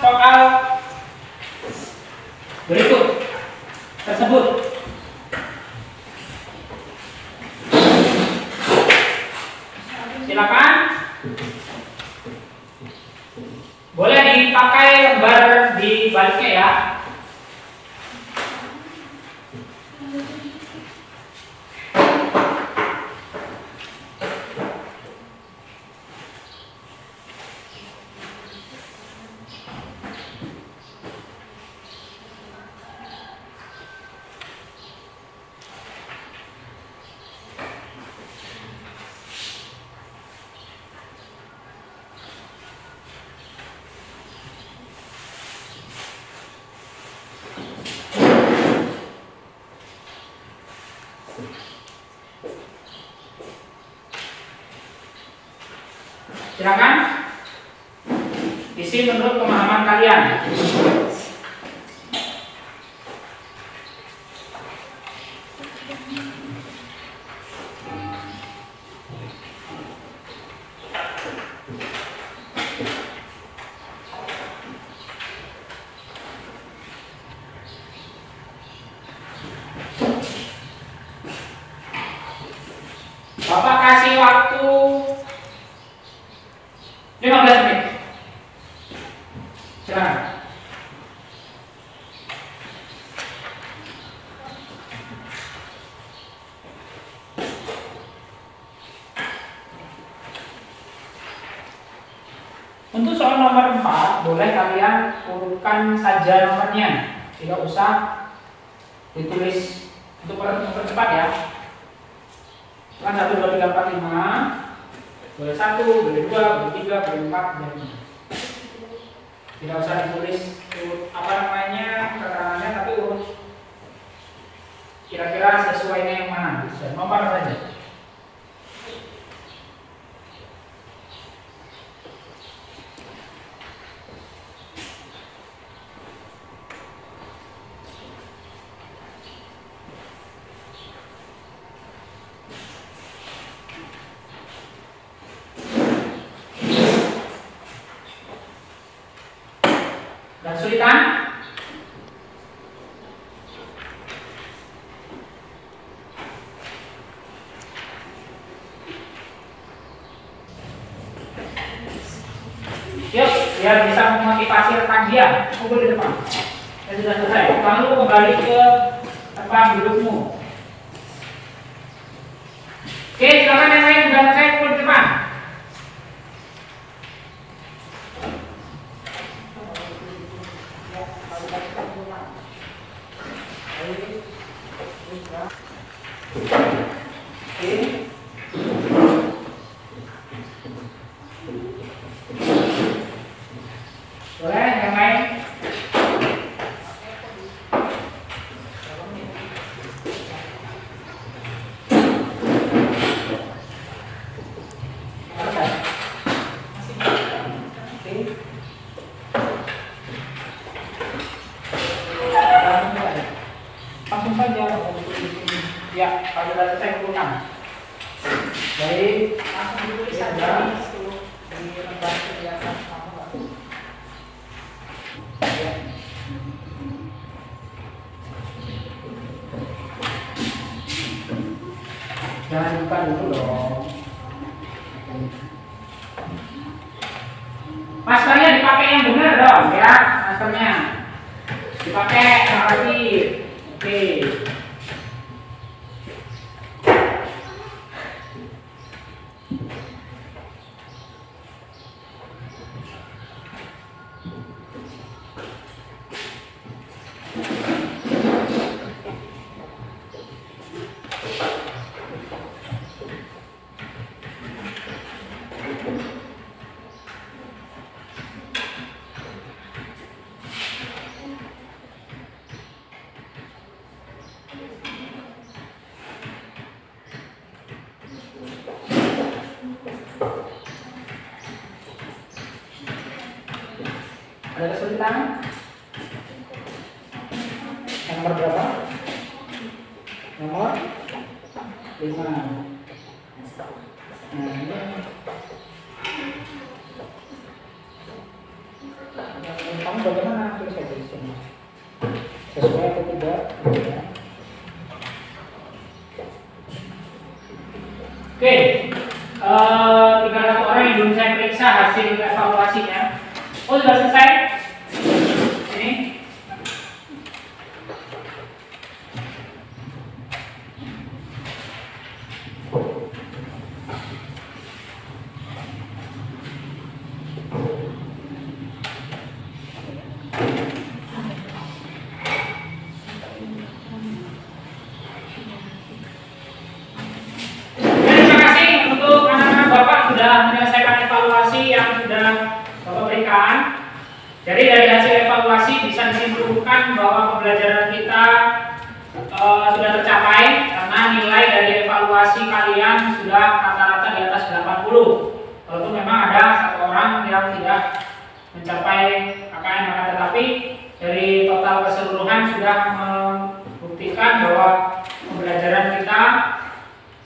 soal berikut tersebut. Silakan, boleh dipakai lembar di baliknya ya. Silakan isi menurut pemahaman kalian. Bapak kasih waktu 15 menit. Silakan. Untuk soal nomor 4, boleh kalian urutkan saja nomornya. Tidak usah ditulis untuk mempercepat ya. Kan 1, 2, 3, 4, 5. Boleh 1, boleh 2, boleh 3, boleh 4, dan 5. Tidak usah ditulis urut keterangannya, tapi urut kira-kira sesuainya yang mana. Bisa nomor saja. Dan sulitan? Yuk, biar bisa memotivasi rekan dia, kumpul di depan. Dan sudah selesai. Lalu kembali ke tempat dudukmu. Oke, silakan yang lain sudah selesai, kumpul di depan. Boleh yang lain? Langsung saja ya, kalau sudah selesai kumpulkan. Baik, langsung ditulis saja di lembar kegiatan kamu. Jangan lupa dulu dong. Maskernya dipakai yang benar dong ya, maskernya dipakai yang rapih. Oke. tangan. Yang nomor berapa? Nomor 5. Nah, ini. Kamu bagaimana? Tulis aja di sini. Sesuai atau tidak? Oke, tinggal satu orang yang belum saya periksa hasil evaluasinya. Oh, sudah selesai? Ini. Menyelesaikan evaluasi yang sudah Bapak berikan. Jadi dari hasil evaluasi bisa disimpulkan bahwa pembelajaran kita sudah tercapai karena nilai dari evaluasi kalian sudah rata-rata di atas 80. Walaupun memang ada satu orang yang tidak mencapai KKM, tetapi dari total keseluruhan sudah membuktikan bahwa pembelajaran kita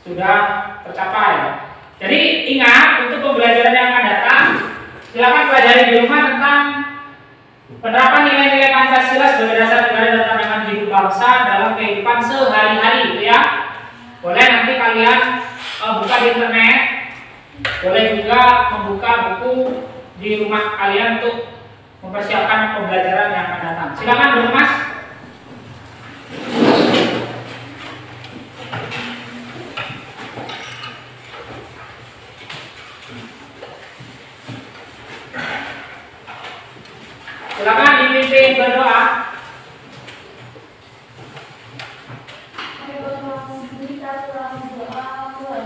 sudah tercapai. Jadi ingat, untuk pembelajaran yang akan datang, silakan pelajari di rumah tentang penerapan nilai-nilai Pancasila sebagai dasar negara dan pandangan hidup bangsa dalam kehidupan sehari-hari, gitu ya. Boleh nanti kalian buka di internet, boleh juga membuka buku di rumah kalian untuk mempersiapkan pembelajaran yang akan datang. Silakan dulu, Mas. Silakan dipimpin berdoa. Kita telah berdoa, Tuhan.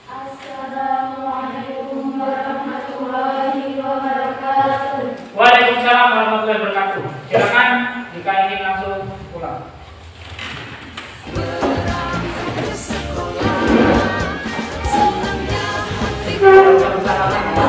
Assalamualaikum warahmatullahi wabarakatuh. Waalaikumsalam warahmatullahi wabarakatuh. Silakan jika ingin langsung pulang. Salam